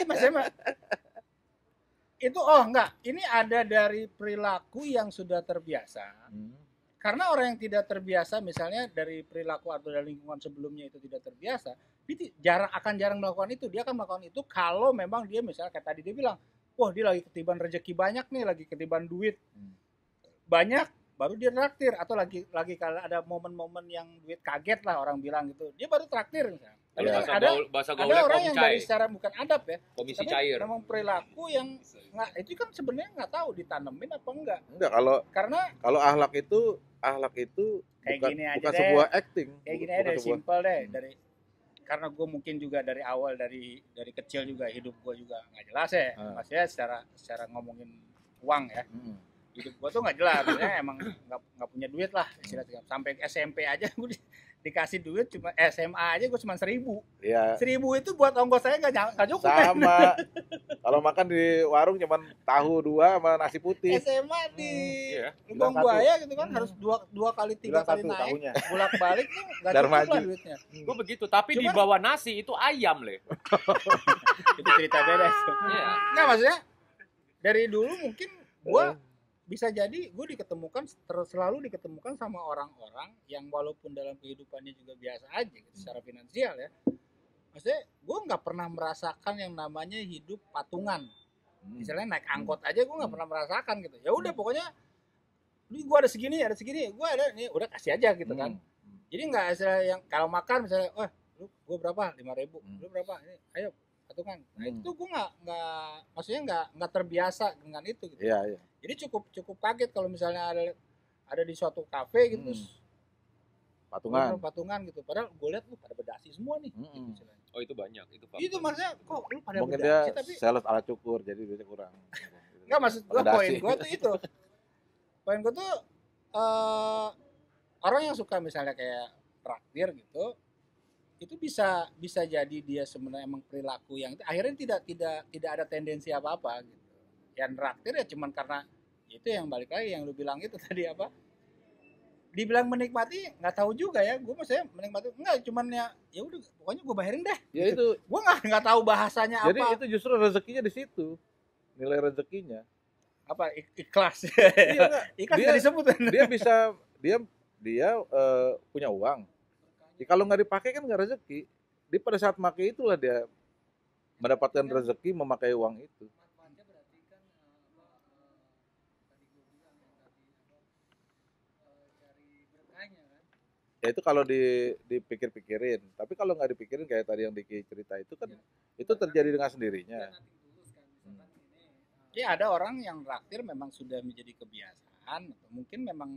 maksudnya itu enggak, ini ada dari perilaku yang sudah terbiasa. Karena orang yang tidak terbiasa, misalnya dari perilaku atau dari lingkungan sebelumnya itu tidak terbiasa, dia jarang melakukan itu. Dia akan melakukan itu kalau memang dia misalnya kayak tadi dia bilang, wah dia lagi ketiban rezeki banyak nih, lagi ketiban duit banyak, baru dia traktir. Atau lagi kalau ada momen-momen yang duit kaget lah orang bilang gitu, dia baru traktir misalnya. Tapi ada orang yang dari secara bukan adab ya, komisi tapi cair. memang perilaku yang nggak, itu kan sebenarnya nggak tahu ditanemin apa enggak. Enggak, kalau akhlak itu kayak bukan gini aja bukan deh. sebuah acting. Kayak gini aja dari simpel deh, dari karena gue mungkin juga dari awal dari kecil juga hidup gue juga nggak jelas ya, maksudnya secara ngomongin uang ya, hidup gue tuh nggak jelas, maksudnya emang nggak punya duit lah istilahnya. Sampai SMP aja gue dikasih duit cuma SMA aja gue cuma 1.000. Iya. 1.000 itu buat ongkos saya nggak cukup. Sama. Kalau makan di warung cuma tahu 2 sama nasi putih. SMA di Lubang Buaya gitu kan harus 2 kali 3 kali naik tahunnya. Bolak-balik tuh nggak cukup lah duitnya. Gue begitu, tapi di bawah nasi itu ayam Le. Itu cerita beda. Iya. Nggak, maksudnya dari dulu mungkin gue bisa jadi gue selalu diketemukan sama orang-orang yang walaupun dalam kehidupannya juga biasa aja gitu, secara finansial ya. Maksudnya gue nggak pernah merasakan yang namanya hidup patungan. Misalnya naik angkot aja gue nggak pernah merasakan gitu. Ya udah pokoknya gue ada segini, gue ada nih, udah kasih aja gitu kan. Jadi nggak istilah yang kalau makan misalnya, wah gue berapa 5.000, lu berapa, ini ayo patungan. Nah itu gue maksudnya nggak terbiasa dengan itu gitu. Iya. Jadi cukup kaget kalau misalnya ada di suatu kafe gitu terus patungan gitu. Padahal gue lihat pada berdasi semua nih. Gitu, oh itu banyak itu Pak. Itu maksudnya kok lu pada mungkin berdasi dia tapi sales ala cukur jadi duitnya kurang. Enggak, maksud gue poin gue tuh itu. Poin gue tuh orang yang suka misalnya kayak traktir gitu, itu bisa jadi dia sebenarnya emang perilaku yang akhirnya tidak ada tendensi apa-apa gitu. Yang traktir ya cuman karena itu yang balik lagi yang lu bilang itu tadi apa? Dibilang menikmati nggak tahu juga ya. Gue maksudnya menikmati enggak cuman ya udah pokoknya gue bayarin deh. Ya gitu. Itu. Gue nggak tahu bahasanya jadi apa. Jadi itu justru rezekinya di situ. Nilai rezekinya. Apa ikhlas. Iya, ikhlas nggak disebut. Dia bisa dia punya uang. Ya, kalau nggak dipakai kan nggak rezeki. Dia pada saat pakai itulah dia mendapatkan rezeki memakai uang itu. Ya itu kalau dipikir-pikirin. Tapi kalau nggak dipikirin kayak tadi yang Diki cerita itu kan itu terjadi dengan sendirinya. Ya ada orang yang traktir memang sudah menjadi kebiasaan atau mungkin memang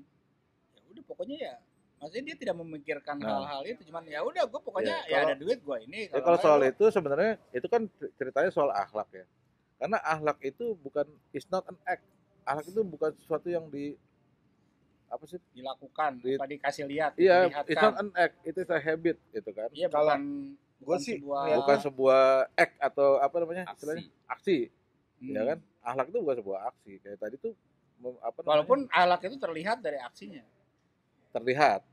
ya udah pokoknya ya maksudnya dia tidak memikirkan hal-hal itu, cuman ya udah gue pokoknya ya ada duit gue ini. Kalau soal itu sebenarnya itu kan ceritanya soal akhlak ya. Karena akhlak itu bukan is not an act. Akhlak itu bukan sesuatu yang dilakukan, apa dikasih lihat, iya, it's not an act, it is a habit gitu kan. Iya, bukan sebuah act atau apa namanya istilahnya aksi. Ya kan? Akhlak itu bukan sebuah aksi. Kayak tadi tuh walaupun akhlak itu terlihat dari aksinya. Terlihat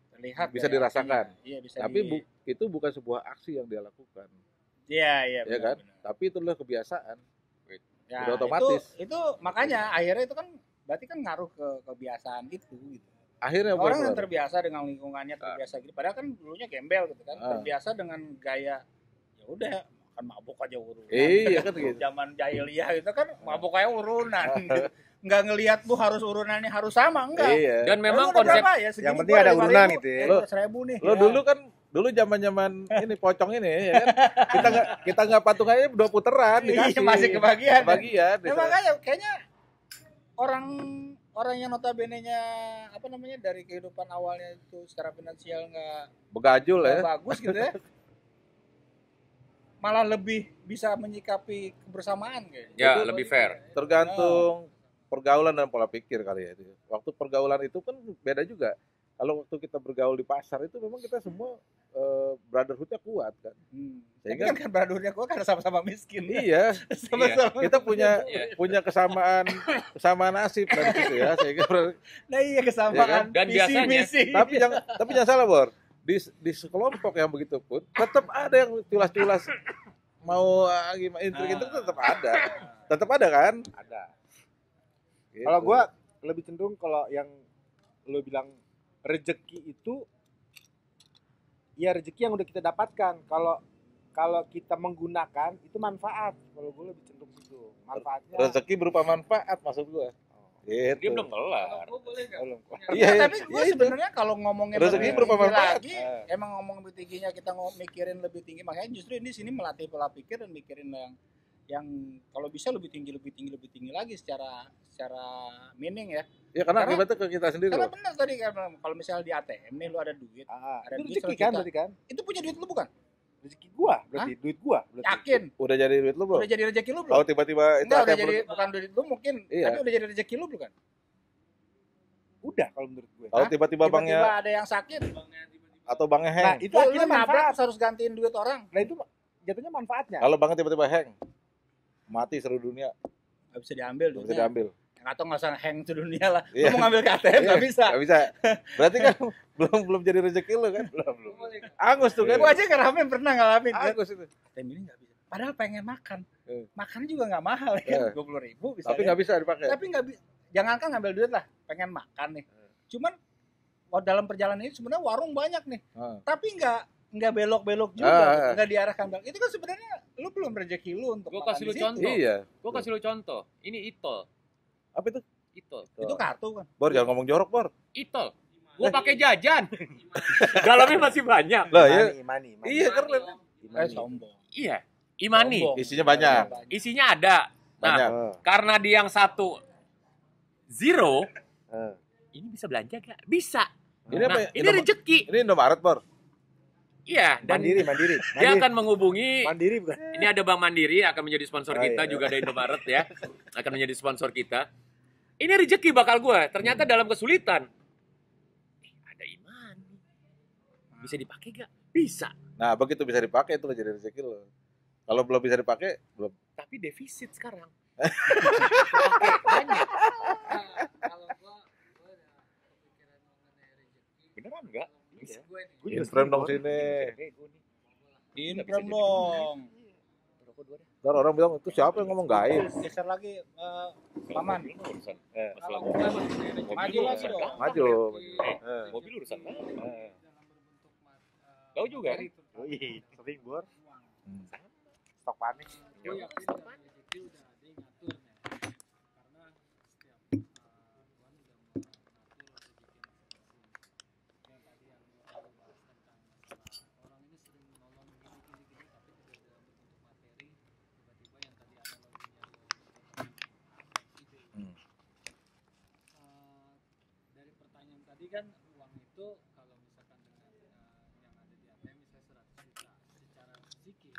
bisa dirasakan. Iya, bisa. Tapi itu bukan sebuah aksi yang dia lakukan. Iya, ya kan? Benar. Tapi itu adalah kebiasaan. Ya, udah otomatis. Itu makanya akhirnya itu kan berarti kan ngaruh ke kebiasaan itu gitu. Akhirnya orang yang terbiasa dengan lingkungannya terbiasa gitu. Padahal kan dulunya gembel gitu kan. Terbiasa dengan gaya ya udah makan mabuk aja urunan. Iya kan gitu. Zaman jahiliyah gitu kan mabuk aja urunan. Enggak ngelihat bu harus urunannya harus sama enggak. Iya. Dan memang konsep ya, yang penting ada urunan itu ya. Lo 1.000 nih. Lo dulu zaman-zaman ini pocong ini ya kan. Kita enggak patung aja 2 puteran dikasih. Masih kebagian. Ya, makanya kayaknya orang yang notabene-nya apa namanya dari kehidupan awalnya itu secara finansial nggak begajul ya bagus gitu ya malah lebih bisa menyikapi kebersamaan kayaknya. Ya lebih fair tergantung pergaulan dan pola pikir kali ya itu. Waktu pergaulan itu kan beda juga. Kalau waktu kita bergaul di pasar itu memang kita semua brotherhood-nya kuat kan. Sehingga kan brotherhood-nya kuat karena sama-sama miskin. Iya. Sama-sama. Kita punya kesamaan nasib dan gitu ya. Sehingga nah iya kesamaan. Dan misi. Tapi jangan salah, Bor. Di sekelompok yang begitu pun tetap ada yang culas-culas mau gimana intrik-intrik tetap ada. Tetap ada kan? Ada. Gitu. Kalau gua lebih cenderung kalau yang lo bilang rezeki itu ya rezeki yang udah kita dapatkan. Kalau kita menggunakan itu manfaat. Kalau gue lebih cenderung situ. Manfaatnya rezeki berupa manfaat maksud gue. Gitu. Dia belum kelar. Iya, tapi gue sebenarnya kalau ngomongin rezeki berupa manfaat lagi, emang ngomong lebih tingginya kita mikirin lebih tinggi. Makanya justru ini sini melatih pola pikir dan mikirin yang kalau bisa lebih tinggi lagi secara meaning ya. Ya karena akibatnya ke kita sendiri. Karena benar tadi kan kalau misalnya di ATM nih lu ada duit, ada itu duit rezeki kan berarti kan? Itu punya duit lu bukan? rezeki gua berarti, duit gua berarti. Yakin? Udah jadi duit lu belum? Udah jadi rezeki lu belum? Kalau tiba-tiba itu Enggak, udah ATM jadi lu- bukan duit lu mungkin, Iya. tapi udah jadi rezeki lu bukan? Udah kalau menurut gue. Kalau tiba-tiba Tiba-tiba banknya ada yang sakit, atau banknya Nah, hang. itu lu akhirnya nabrak manfaat. terus harus gantiin duit orang. Nah, itu jatuhnya manfaatnya. Kalau banknya tiba-tiba hang, mati seluruh dunia, Nggak bisa diambil nggak bisa duitnya. diambil. Atau nggak usah hang seluruh dunia lah. Iya. Lu mau ngambil KTM nggak bisa. Nggak bisa. Berarti kan belum jadi rezeki lu kan? Belum. Angus tuh kan. Gua aja ngalamin, pernah ngalamin. Angus itu. KTM ini nggak bisa. Padahal pengen makan. Eh. Makan juga nggak mahal ya. 20.000 bisa. Tapi nggak bisa dipakai. Tapi nggak bisa. Jangankan ngambil duit lah, pengen makan nih. Cuman dalam perjalanan ini sebenarnya warung banyak nih. Tapi nggak belok-belok juga, nggak diarahkan belok. Itu kan sebenarnya lu belum rezeki lu untuk Gua makan kasih di lu situ. contoh. Iya. Gue kasih lu contoh. Ini Itol. Apa itu? Itol. Itu kartu kan. Bor jangan ngomong jorok, Bor. Itol. Gue pakai jajan. Dalamnya masih banyak. Lah ya. Imani. Iya keren. Sombong. Iya. Imani. Sombong. Isinya banyak. Isinya ada. Nah, Banyak. karena di yang satu zero, Eh. ini bisa belanja gak? Bisa. Ini Nah, apa ya? ini rezeki. Ini Indomaret, Bor. Iya. Dan Mandiri. dia akan menghubungi. Mandiri bukan? Ini ada Bank Mandiri akan menjadi sponsor Oh, kita, iya. juga ada Indomaret ya. Akan menjadi sponsor kita. Ini rezeki bakal gue. Ternyata dalam kesulitan. Ada iman. Bisa dipakai gak? Bisa. Nah, begitu bisa dipakai itu jadi rezeki lo. Kalau belum bisa dipakai, belum. Tapi defisit sekarang. Pakai banyak. Kalau gua udah kepikiran mengenai rezeki. Beneran nggak? Iya. Gue nih. Gue juga Inframe setuju, dong Bor. sini. Inframe dong. Ntar orang bilang itu siapa yang ngomong gaib? Geser lagi paman. Urusan. Kalau gua mengenai rezeki. Maju lagi dong. Maju. Eh. Mobil urusan mana? Eh. Dalam berbentuk Tahu juga, materi, kan? terutama Wih, sering Bor. uang. Stok panik. Gue yakin dalam rezeki udah ada yang ngatur nih. Karena setiap Tuhan udah mengatur rezeki masing-masing. Yang tadi yang lu bahas tentang masalah orang ini sering menolong gini, tapi tidak dalam bentuk materi. Tiba-tiba yang tadi analoginya ide. Dari pertanyaan tadi kan uang itu kalau misalkan dengan yang ada di ATM misalnya 100 juta secara psikis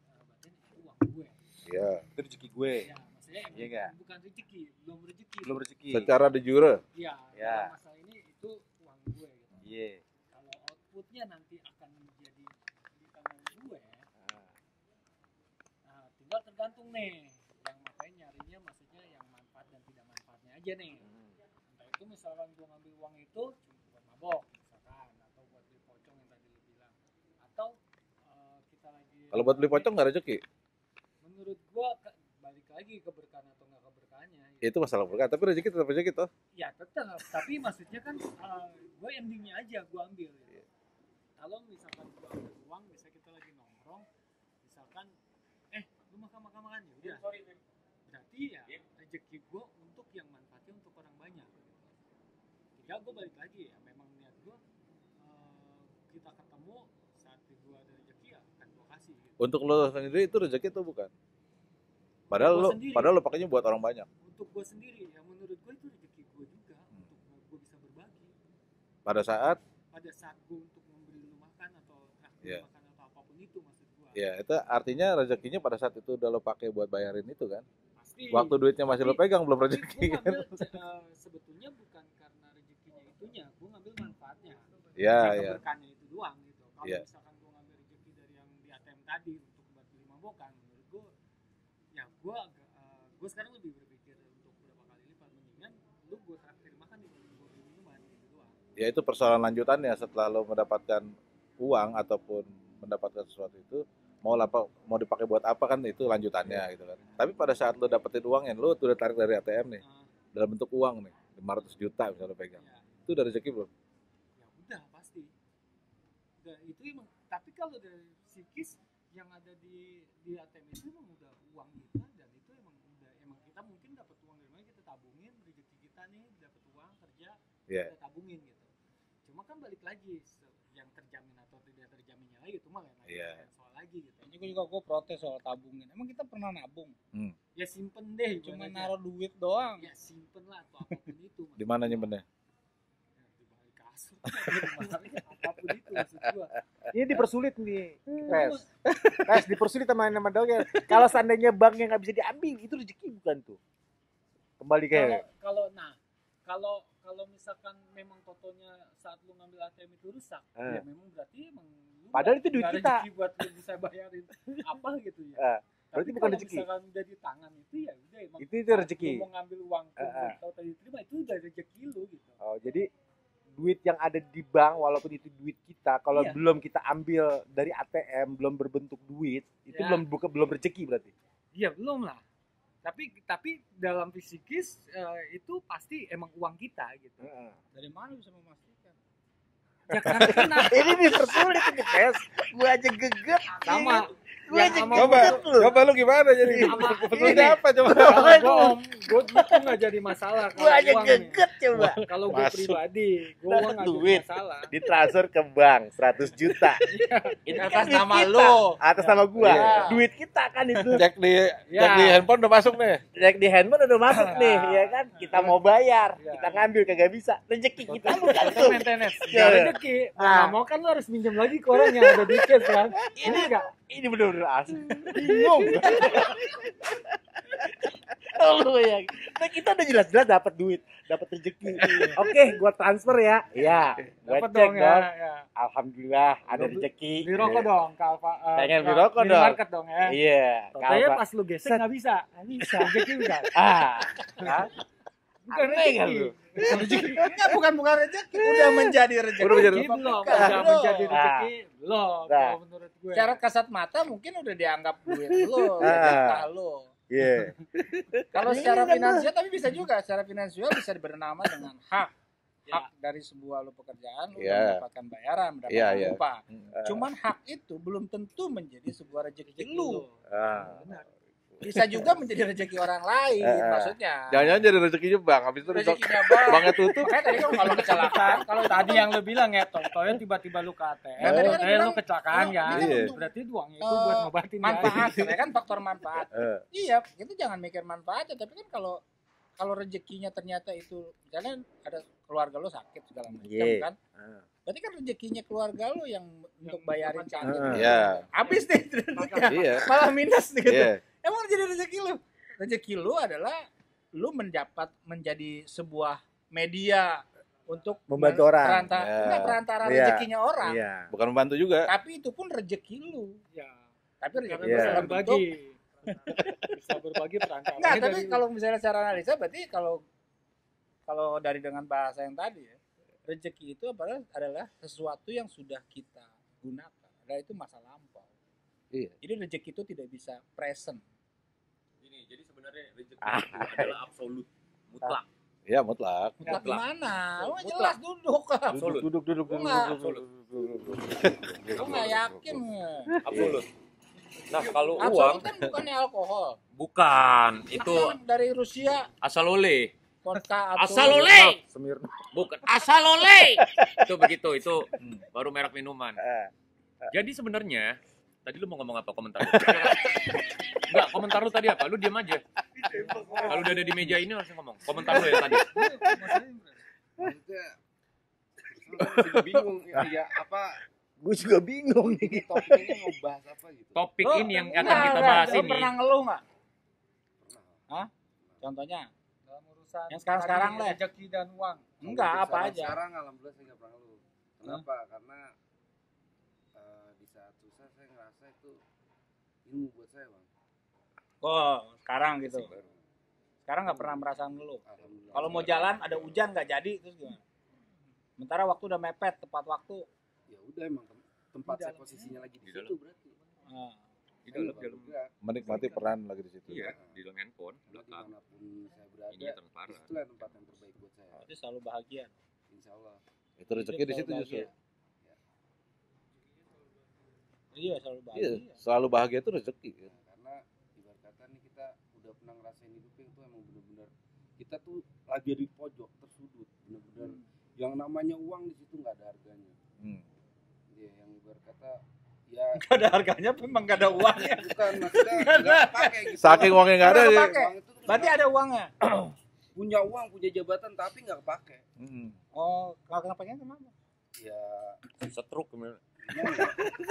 berarti ini uang gue. Iya. Itu rezeki gue. Ya, maksudnya Iya nggak? bukan rezeki, belum rezeki. Belum rezeki. Secara de jure. Iya, Ya. dalam masalah ini itu uang gue gitu. Iya. Kalau outputnya nanti akan menjadi di tangan gue, nah, tinggal tergantung nih. Yang makanya nyarinya maksudnya yang manfaat dan tidak manfaatnya aja nih. Entah itu misalkan gue ngambil uang itu cuma buat mabok misalkan, atau buat beli pocong yang tadi lu bilang, atau kita lagi Kalau buat beli pocong nggak rezeki. menurut gue balik lagi keberkahan atau nggak keberkahannya gitu. Itu masalah berkah. Tapi rezeki tetap rezeki toh. Ya tetap, tapi maksudnya kan gue endingnya aja gue ambil gitu. Kalau misalkan gue ambil uang, bisa kita lagi nongkrong, misalkan lu makan ya udah, berarti ya rezeki gue untuk yang manfaatnya untuk orang banyak gitu. Tinggal gue balik lagi ya, memang niat gue kita ketemu saat gue ada rezeki ya akan gue kasih gitu. Untuk lo sendiri itu rezeki atau bukan? Padahal Gua lo sendiri. padahal lo pakainya buat orang banyak. Untuk gue sendiri ya menurut gue itu rezeki gue juga untuk gue bisa berbagi. Pada saat Pada saat gue untuk memberi lu makan atau traktir Iya. makan atau apapun itu maksud gue. ya itu artinya rezekinya pada saat itu udah lo pakai buat bayarin itu kan. Pasti. Waktu duitnya masih lo pegang belum Tapi rezeki gue kan. ngambil sebetulnya bukan karena rezekinya itunya, gue ngambil manfaatnya. Iya, Bukan iya. keberkahannya itu doang gitu. Kalau Iya. misalkan gue ngambil rezeki dari yang di ATM tadi untuk buat beli mabokan, menurut gue, ya gue sekarang lebih berpikir untuk berapa kali lipat, mendingan lu gue traktir makan dibanding gue beli minuman gitu doang. Ya itu persoalan lanjutannya setelah lo mendapatkan uang ataupun mendapatkan sesuatu itu mau dipakai buat apa kan itu lanjutannya gitu kan. Tapi pada saat lo dapetin uangnya lo tuh udah tarik dari ATM nih dalam bentuk uang nih 500 juta misalnya lo pegang. Ya, Itu udah rezeki belum? ya udah pasti. Udah, itu emang. Tapi kalau dari psikis yang ada di ATM itu emang udah uang kita dan itu emang kita mungkin dapat uang dari mana kita tabungin rezeki kita nih dapat uang kerja Iya. kita tabungin gitu. Cuma kan balik lagi yang terjamin atau tidak terjaminnya lagi itu mah lain Iya. soal lagi gitu. Ini gue protes soal tabungin. Emang kita pernah nabung? Ya simpen deh, Cuma ibaratnya. naruh duit doang. Ya simpen lah atau apapun itu. Di mana nyimpennya? Ya, di balik kasur apapun itu maksud gua. Ini dipersulit nih, Pes dipersulit sama doger. Kalau seandainya banknya nggak bisa diambil, itu rezeki bukan tuh? Kembali kayak. Kalau misalkan memang totonya saat lu ngambil ATM itu rusak, ya memang berarti emang lu padahal itu duit nggak kita. rezeki buat lu bisa bayarin apa gitu ya. Berarti Tapi bukan kalau rezeki. misalkan udah di tangan itu ya udah emang Itu saat rezeki. lu mau ngambil uang atau tadi terima itu udah rezeki lu gitu. Oh, jadi duit yang ada di bank walaupun itu duit kita, kalau Iya. belum kita ambil dari ATM, belum berbentuk duit, itu Ya. belum rezeki berarti. Iya belum lah. Tapi dalam fisikis itu pasti emang uang kita gitu. Dari mana bisa memastikan? Ya karena Ini dipersulit ini, Pes. Gua aja geget. sama Gua aja sama geget lu. Coba lu gimana jadi? Sama Ini ini. apa coba? gue gitu nggak jadi masalah Gua aja uang nih. geget coba. Kalau gue Masuk. pribadi, gue Dapat nggak duit. jadi masalah. Ditransfer ke bank 100 juta. Ini Atas kan duit nama kita. lu. Atas nama gua. Iya. Duit kita kan itu. Cek di handphone udah masuk nih. Cek di handphone udah masuk nih, ya kan? Kita mau bayar, Iya. kita ngambil kagak bisa. Rezeki kita bukan Itu tuh. maintenance. Iya. Gak rezeki. Mau nggak mau kan lu harus minjem lagi ke orang yang ada di cash kan. Ini enggak. Ini bener-bener asli. Bingung. Lu ya. Nah, kita udah jelas-jelas dapat duit, dapat rezeki. Oke, gua transfer ya. Iya. Gua Dapat cek dong dong. ya. Alhamdulillah ada Beli- rezeki. Beli rokok dong ke Alfa. Pengen beli rokok dong. Minimarket dong ya. Iya. Totalnya Kalpa. pas lu gesek nggak bisa. Nggak bisa. Rezeki enggak. Kan? Bukan Aneh rezeki. kan lu? Enggak, bukan rezeki, udah menjadi rezeki. Udah menjadi Rezeki belum. Bukan. Udah menjadi Nah. rezeki belum. Nah. Kalau menurut gue. Secara kasat mata mungkin udah dianggap duit lu, Ah. jatah lu. Iya. Kalau Ini secara kan finansial tapi bisa juga, secara finansial bisa bernama dengan hak. Hak dari sebuah lu pekerjaan lu Iya. mendapatkan bayaran, mendapatkan Iya, iya. upah. Cuman hak itu belum tentu menjadi sebuah rezeki lu. Bisa juga menjadi rezeki orang lain, maksudnya. Jangan-jangan jadi rezekinya bang. Habis itu Rezekinya bang. banknya tutup. Makanya tadi kan kalau kecelakaan, kalau Tadi yang lu bilang ya, totonya tiba-tiba lu ke ATM, Ya, tadi kan totonya lu bilang, kecelakaan kan. Iya. Berarti uangnya itu buat ngobatin manfaat, dia. ya kan faktor manfaat. Iya, itu jangan mikir manfaatnya, tapi kan kalau rezekinya ternyata itu misalnya ada keluarga lo sakit segala macam Iya. kan. Berarti kan rezekinya keluarga lo yang untuk bayarin sakit. Iya. Habis deh. Iya. Malah minus gitu. Iya. Emang jadi rezeki lo. Rezeki lo adalah lo menjadi sebuah media untuk Membantu orang. Ya. perantara Iya. rezekinya orang. Iya. Bukan membantu juga. Tapi itu pun rezeki lo. Ya. Tapi rezeki Karena Iya. bisa dalam bentuk berbagi. Bisa berbagi perantara. enggak, tapi kalau misalnya secara analisa berarti kalau dari dengan bahasa yang tadi ya, rezeki itu adalah sesuatu yang sudah kita gunakan. Dan itu masa lampau. Iya. Jadi rezeki itu tidak bisa present. Ini jadi sebenarnya rezeki itu adalah absolut, mutlak. Iya mutlak. Mutlak Mutlak. gimana? Lu Mutlak. jelas duduk. Absolut. Duduk. Enggak. Absolut. Lu nggak yakin. Absolut. Nah, kalau Absolut uang kan bukannya alkohol. bukan, itu Kan dari Rusia asalole. vodka Asalole. Semirna. Bukan asalole. Itu begitu, itu baru merek minuman. Jadi sebenarnya tadi lu mau ngomong apa komentar? Enggak, komentar lu tadi apa? Lu diam aja. Kalau udah ada di meja ini langsung ngomong. Komentar lu ya tadi. Maksudnya juga bingung ya apa Gue juga bingung nih. topik ini mau bahas apa gitu. Topik Lu- ini yang akan Enggak, kita enggak. bahas Lu ini. pernah ngeluh nggak? Pernah. Contohnya? Dalam urusan Yang sekarang hari lah. rezeki dan uang. Enggak, Untuk apa aja. Sekarang alhamdulillah saya nggak pernah ngeluh. Kenapa? Karena di saat susah saya ngerasa itu ilmu buat saya bang. Oh, sekarang gitu. Baru. Sekarang nggak pernah merasa ngeluh. Alhamdulillah. Kalau mau jalan ada hujan nggak jadi terus gimana? Sementara waktu udah mepet, tepat waktu. Ya udah emang tempat saya posisinya lagi di Di dalam. situ berarti. Nah, Di dalam Gerak. Menikmati peran lagi di situ. iya, di dalam handphone Jadi belakang. dimanapun saya berada, Ini transparan. itulah tempat yang terbaik buat saya. berarti selalu bahagia. Insya Allah. Itu rezeki di situ Selalu justru. bahagia. Iya, selalu Iya, bahagia. selalu bahagia itu rezeki. Nah, karena ibarat kata nih kita udah pernah ngerasain hidup yang tuh emang bener-bener kita tuh lagi di pojok tersudut, bener-bener yang namanya uang di situ nggak ada harganya. Iya, yang ibarat kata ya Gak ada harganya, memang gak ada uangnya. bukan maksudnya nggak pakai gitu. Saking uangnya nggak ada. Nggak dia- kepake. Uang itu tuh Berarti ada uangnya. punya uang, punya jabatan tapi nggak kepake. Oh, kalau kenapa kenapa? Ya Setruk kemudian.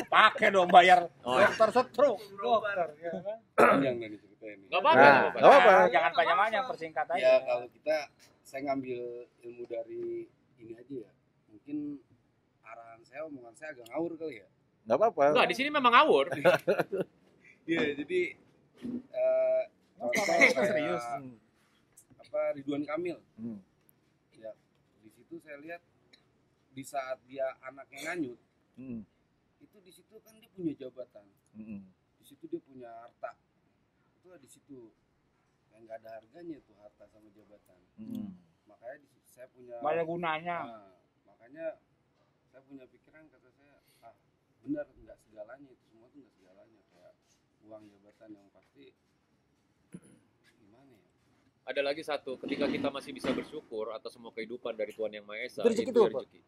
Pakai dong bayar Oh, iya. dokter stroke. Dokter ya kan. panjang dari cerita ini. Nggak apa-apa. Nah, nggak apa-apa. nggak apa-apa. Jangan panjang-panjang, persingkat aja. Ya kalau saya ngambil ilmu dari ini aja ya. Mungkin arahan saya, omongan saya agak ngawur kali ya. Nggak apa-apa. Enggak, di sini memang ngawur. Iya, jadi contoh serius. Ridwan Kamil. Hmm. Ya, di situ saya lihat di saat dia anaknya nganyut, itu di situ kan dia punya jabatan, di situ dia punya harta, itu di situ yang nggak ada harganya tuh harta sama jabatan. Makanya saya punya Banyak gunanya. Nah, makanya saya punya pikiran, kata saya, benar, nggak segalanya itu semua tuh, nggak segalanya kayak uang, jabatan, yang pasti gimana ya. Ada lagi satu, ketika kita masih bisa bersyukur atas semua kehidupan dari Tuhan Yang Maha Esa, Itu rezeki itu tuh, Pak. rezeki.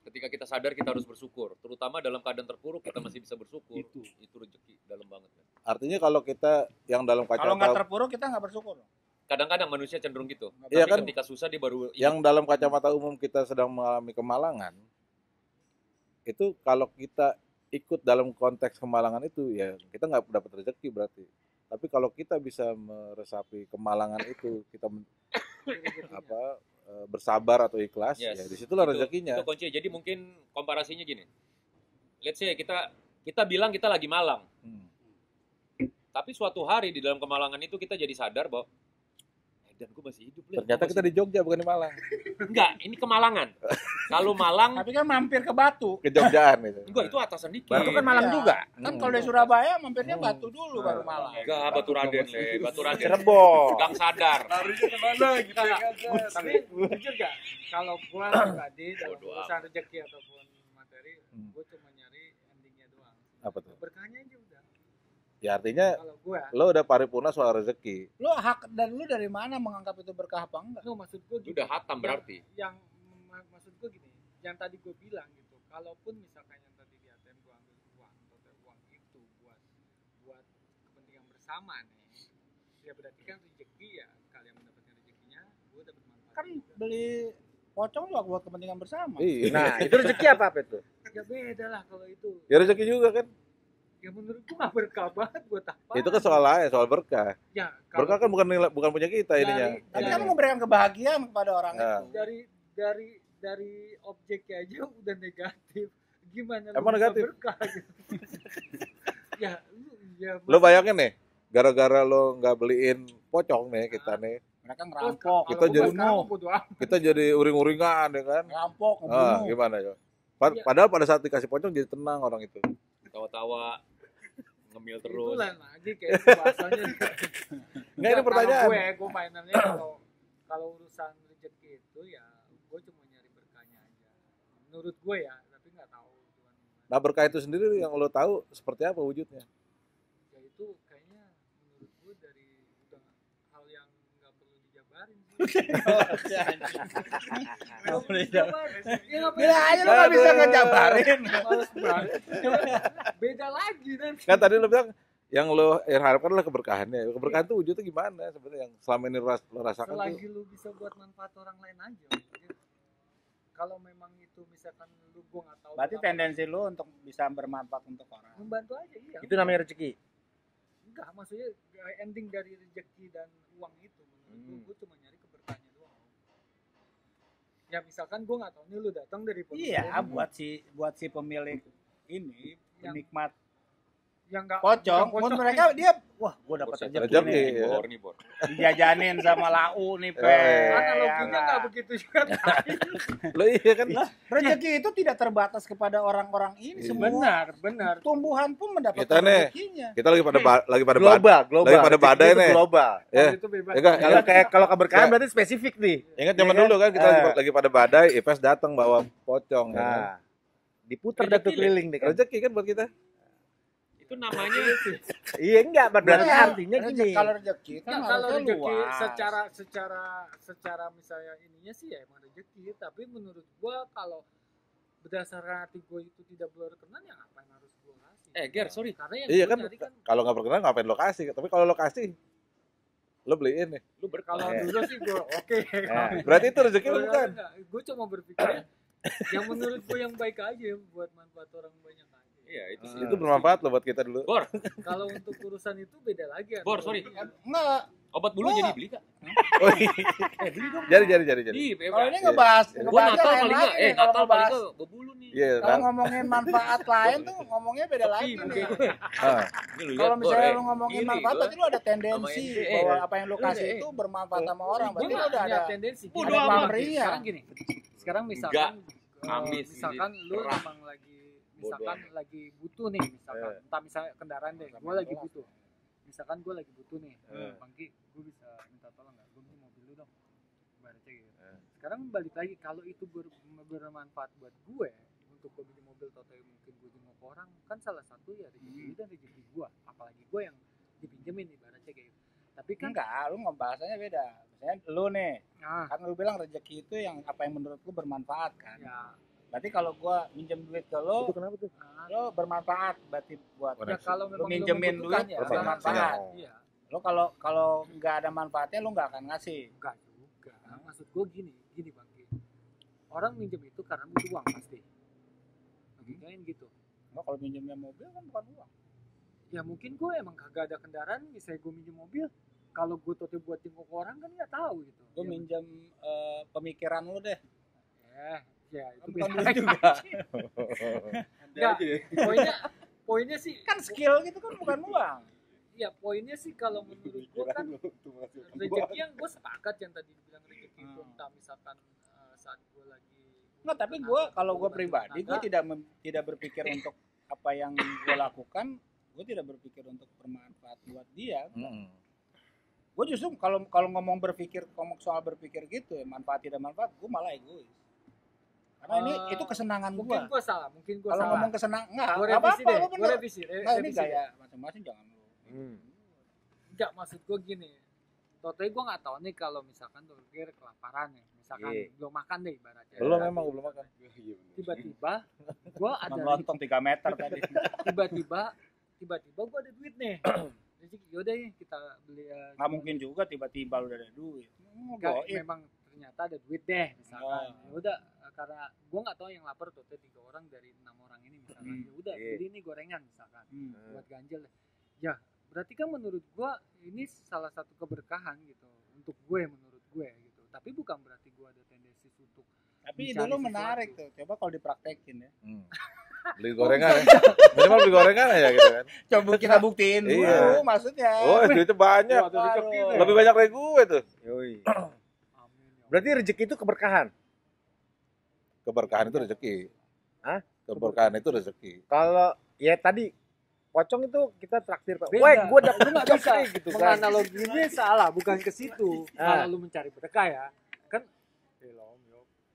Ketika kita sadar kita harus bersyukur, terutama dalam keadaan terpuruk kita masih bisa bersyukur. Itu rezeki dalam banget. Kan? Artinya kalau kita yang dalam Kalau nggak kacamata terpuruk kita nggak bersyukur. Kadang-kadang manusia cenderung gitu. Iya Tapi kan? ketika susah dia baru yang dalam kacamata umum kita sedang mengalami kemalangan, itu kalau kita ikut dalam konteks kemalangan itu ya kita nggak dapat rezeki berarti. Tapi kalau kita bisa meresapi kemalangan itu, kita bersabar atau ikhlas, Yes. ya disitulah rezekinya. Itu kunci. Jadi mungkin komparasinya gini. Let's say kita bilang kita lagi malang. Tapi suatu hari di dalam kemalangan itu kita jadi sadar bahwa dan gue masih hidup. Ternyata kita di Jogja bukan di Malang. Enggak, ini kemalangan. Kalau Malang, Tapi kan mampir ke Batu. Ke Jogjaan itu. enggak itu atasan dikit. Batu kan Malang Iya. juga. Kan kalau di Surabaya mampirnya Batu dulu baru Malang. Enggak, Batu Raden, Le. Batu Raden. Cirebon. Gang Sadar. Larinya kemana gitu ya kan? Tapi jujur gak, kalau gua pribadi dalam Bodo urusan rezeki ataupun materi, gua cuma nyari endingnya doang. Apa tuh? Berkahnya aja udah. Ya artinya Kalau gua, lo udah paripurna soal rezeki. Lu hak dan lu dari mana menganggap itu berkah apa enggak? no, maksud gua Itu gini. udah hatam berarti. Yang maksud gua gini, yang tadi gua bilang gitu, kalaupun misalkan yang tadi di ATM gua ambil uang, atau uang itu buat kepentingan bersama nih, ya berarti kan rezeki ya, kalian mendapatkan rezekinya, gua dapat manfaat. Kan juga. beli pocong juga buat kepentingan bersama. Iya. Nah, itu rezeki apa itu? Ya beda lah kalau itu. Ya rezeki juga kan. Ya menurut gua nggak berkah banget buat apa? Itu kan soal lain, soal berkah. ya, Berkah kan bukan punya kita ininya. Tapi Dari- kan memberikan kebahagiaan kepada orang Ya. itu. dari objeknya aja udah negatif. Gimana Emang bisa negatif? berkah gitu. ya Lo bayangin nih, gara-gara lo nggak beliin pocong nih kita nih, Mereka ngerampok, Kita jadi- kita jadi uring-uringan ya kan. ngerampok, Ah, ngebunuh. gimana ya? Iya. Padahal pada saat dikasih pocong jadi tenang orang itu. Tawa-tawa, ngemil Itu terus. lain lagi kayak bahasanya. Nggak, ini pertanyaan. Gue mainannya kalau urusan rezeki itu ya gue cuma nyari berkahnya aja. Menurut gue ya, tapi nggak tahu Tuhan gimana. Nah berkah itu sendiri yang lo tahu seperti apa wujudnya? Ya itu kayaknya menurut gue dari udah hal yang nggak perlu dijabarin sih. Nggak perlu dijabarin. Ya, nggak Gila perlu aja lu nggak bisa ngejabarin. Males banget. Beda lagi nanti. Kan tadi lo bilang yang lo harapkan adalah keberkahannya. Keberkahan itu wujudnya gimana sebenarnya yang selama ini lo rasakan Selagi tuh? lu bisa buat manfaat orang lain aja. Maksudnya, kalau memang itu misalkan lu gue nggak tahu. Berarti lu apa, tendensi lu untuk bisa bermanfaat untuk orang. membantu aja iya. Itu namanya rezeki. Enggak, maksudnya ending dari rezeki dan uang itu menurut gue cuma nyari keberkahannya doang. Ya misalkan gue nggak tahu nih lu datang dari Iya, buat si pemilik ini, penikmat yang nggak pocong, bukan menurut mereka dia, wah, gue dapat Buset, rezeki rezeki, nih. ya. Bor nih, Bor. Dijajanin sama lau nih, Pe. analoginya nggak begitu juga. Lo iya kan? Rezeki itu tidak terbatas kepada orang-orang ini Iya. semua. Benar. Tumbuhan pun mendapatkan Kita nih, rezekinya. kita lagi pada Global. lagi pada Rezeki badai itu nih. Global. Ya. Itu bebas. Ya kan? Kalau keberkahan Ya. berarti spesifik nih. Ingat zaman Iya kan? dulu kan kita lagi pada badai, Ives datang bawa pocong. Ya kan? Nah, diputer dah tuh keliling deh kan. Rezeki kan buat kita. Itu namanya Iya enggak, berarti Nah, artinya rezeki- gini. Kalau rezeki kan Nah, kalau harusnya rezeki luas. secara misalnya ininya sih ya emang rezeki, tapi menurut gua kalau berdasarkan hati gua itu tidak berkenan ya ngapain harus gua kasih. Ger, sorry. Karena yang Iya gua kan, nyari kan kalau nggak berkenan ngapain lokasi? Tapi kalau lokasi lo beliin nih. Lu Kalau dulu sih gue oke. Berarti itu rezeki lo bukan? Gue cuma berpikir yang menurut gue yang baik aja buat manfaat orang banyak aja. Iya, Itu bermanfaat loh buat kita dulu. Bor, Kalau untuk urusan itu beda lagi. Bor, sorry. Enggak. Obat bulu jadi beli Kak? Oh, iya. Beli dong. Jadi. Kalau ini ngebahas Gua Natal yang paling lain enggak, nih, Natal kalau paling ngebahas. enggak bebulu nih. Iya, Kalau ngomongin manfaat lain tuh ngomongnya beda lagi nih. Ah, Ini lu Kalau lihat, Bor, misalnya eh. lu ngomongin Iri manfaat, gua. berarti lu ada tendensi Sama ente, bahwa apa yang lu kasih eh. itu bermanfaat sama orang. Gue Berarti lu nggak udah punya ada tendensi. Bodoh ada amat. pamrihnya. Sekarang gini. Sekarang misalkan Amis, misalkan lu keras. emang lagi butuh nih misalkan entah misalnya kendaraan deh gue lagi butuh misalkan gue lagi butuh nih Bangki gue bisa minta tolong nggak gue punya mobil lu dong baratnya gitu sekarang balik lagi kalau itu bermanfaat buat gue untuk gue punya mobil atau mungkin gue jenguk orang kan salah satu ya rezeki dan rezeki gue apalagi gue yang dipinjemin ibaratnya kayak gitu tapi kan enggak, lu bahasanya beda. Misalnya lu nih, kan lu bilang rezeki itu yang apa yang menurut lu bermanfaat kan. ya Berarti kalau gua minjem duit ke lu, Itu kenapa tuh? lu bermanfaat berarti buat ya kalau lu memang minjemin membutuhkan duit ya bermanfaat. iya Lu kalau nggak ada manfaatnya lu nggak akan ngasih. enggak juga maksud gue gini Bangki orang minjem itu karena butuh uang pasti logikanya gitu Nggak, kalau minjemnya mobil kan bukan uang. ya mungkin gue emang kagak ada kendaraan misalnya gue minjem mobil kalau gue tuh buat jenguk orang kan nggak tahu gitu Lu minjem pemikiran lu deh. ya itu Bukan beda duit lagi. juga. Nggak, poinnya sih Kan skill gitu kan bukan uang. ya poinnya sih kalau menurut gue kan rezeki yang gue sepakat yang tadi dibilang rezeki itu entah misalkan saat gue lagi Nggak, tapi kalau gue pribadi gue tidak berpikir untuk apa yang gue lakukan, gue tidak berpikir untuk bermanfaat buat dia. Gue justru kalau ngomong soal berpikir gitu ya, manfaat tidak manfaat, gue malah egois. Karena itu kesenangan gue. mungkin gue salah Kalau ngomong kesenangan, gue nggak apa-apa, lu gue bener. revisi Nah, ini gaya masing-masing jangan lu. enggak maksud gue gini totalnya gue nggak tahu nih kalau misalkan tuh kira kelaparan ya misalkan belum makan deh ibaratnya Belum emang belum makan. tiba-tiba gue ada Lontong 3 meter tadi. tiba-tiba gue ada duit nih rezeki yaudah ya kita beli Nggak mungkin juga tiba-tiba lu udah ada duit. Enggak, memang ternyata ada duit deh misalkan ya udah karena gue nggak tahu yang lapar tuh 3 orang dari 6 orang ini misalkan ya udah beli nih gorengan misalkan buat ganjel deh ya berarti kan menurut gue ini salah satu keberkahan gitu untuk gue menurut gue gitu tapi bukan berarti gue ada tendensi untuk Tapi dulu menarik tuh, coba kalau dipraktekin ya. Beli gorengan ya. Minimal beli gorengan aja gitu kan. Coba kita buktiin dulu Iya. maksudnya. Oh, duitnya banyak. Lebih banyak dari gue tuh. Yoi. Berarti rezeki itu keberkahan. Keberkahan itu rezeki. Hah? Keberkahan itu rezeki. Kalau ya tadi pocong itu kita traktir Pak. Beda. Woi, gua dapet lu nggak bisa gitu kan. menganaloginya salah bukan ke situ kalau lu mencari berkah ya kan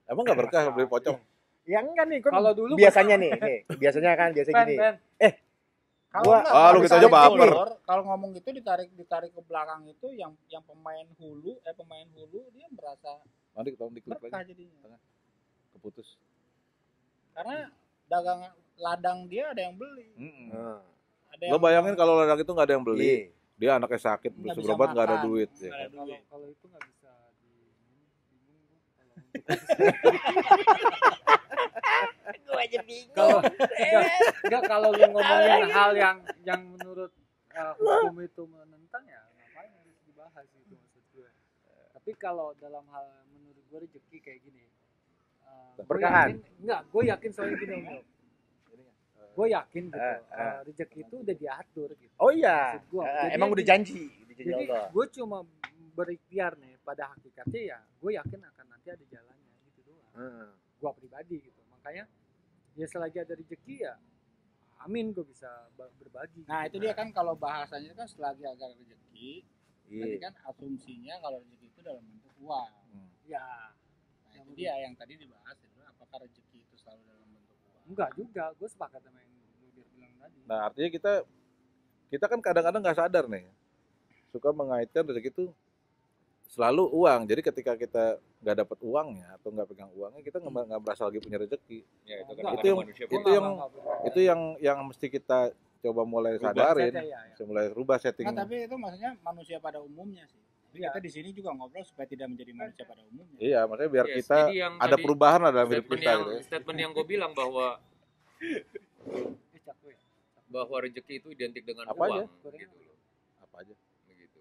Emang nggak berkah beli pocong? Ya enggak nih, kan kalau dulu biasanya nih, biasanya kan biasa gini. Kalau lu gitu aja baper. Kalau ngomong gitu ditarik ke belakang itu yang pemain hulu dia merasa Nanti kita diklik berkah lagi. jadinya. Keputus. Karena dagang ladang dia ada yang beli. Ada Lo bayangin kalau ladang itu nggak ada yang beli, dia anaknya sakit, Nggak beli bisa berobat nggak ada makan. duit. Nggak Ya. ada duit. kalau itu nggak bisa Gua aja bingung. kalau enggak kalau lu ngomongin hal yang menurut hukum itu menentang ya ngapain harus dibahas itu maksud gue tapi kalau dalam hal menurut gue rezeki kayak gini Berkahan. gue yakin soalnya gini Om. Gue yakin gitu rezeki itu udah diatur gitu Oh iya. maksud gue. Jadi Emang udah janji jadi Allah. gue cuma berikhtiar nih pada hakikatnya ya gue yakin akan nanti ada jalannya gitu doang gue pribadi gitu makanya ya selagi ada rezeki ya amin gue bisa berbagi Nah, itu dia kan kalau bahasanya kan selagi ada rezeki, berarti Iya. kan asumsinya kalau rezeki itu dalam bentuk uang. ya Nah, itu dia yang tadi dibahas itu apakah rezeki itu selalu dalam bentuk uang. enggak juga gue sepakat sama yang lu bilang tadi Nah, artinya kita kan kadang-kadang nggak sadar nih, suka mengaitkan rezeki itu selalu uang. Jadi ketika kita nggak dapat uangnya atau nggak pegang uangnya, kita nggak berasa lagi punya rezeki. Ya, itu kan Enggak, kadang yang- manusia itu pun. yang- Itu yang mesti kita coba mulai sadarin, ya. mulai rubah setting. Nah, tapi itu maksudnya manusia pada umumnya sih. Tapi kita di sini juga ngobrol supaya tidak menjadi manusia pada umumnya. Iya, makanya biar Yes, kita jadi yang ada tadi perubahan lah dalam hidup statement kita yang gitu ya. statement yang gue bilang bahwa rezeki itu identik dengan Apa aja? uang gitu loh. Apa aja? Begitu.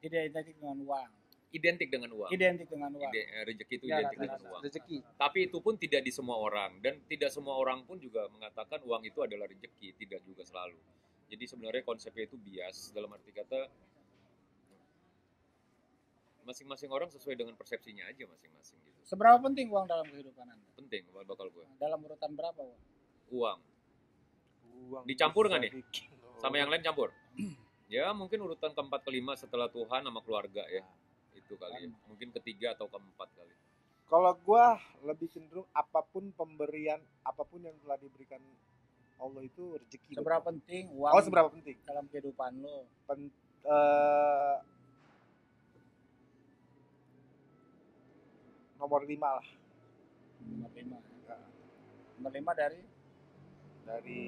Tidak identik dengan uang. Identik dengan uang. Identik dengan uang. Rezeki itu Ya, identik dengan rata-rata. uang. Rezeki. Tapi itu pun tidak di semua orang dan tidak semua orang pun juga mengatakan uang itu adalah rezeki, tidak juga selalu. Jadi sebenarnya konsepnya itu bias dalam arti kata masing-masing orang sesuai dengan persepsinya aja masing-masing gitu. Seberapa penting uang dalam kehidupan Anda? Penting bakal gue. Dalam urutan berapa uang? Uang. Uang Dicampur bisa nggak nih? bikin Sama yang lain campur. Ya mungkin urutan keempat kelima setelah Tuhan sama keluarga ya. Itu kali ya. Mungkin ketiga atau keempat kali. Kalau gua lebih cenderung apapun pemberian, apapun yang telah diberikan Allah itu rezeki. Seberapa penting uang Oh, seberapa penting? dalam kehidupan lo? Nomor 5 lah. Nomor 5. Nomor 5 dari Dari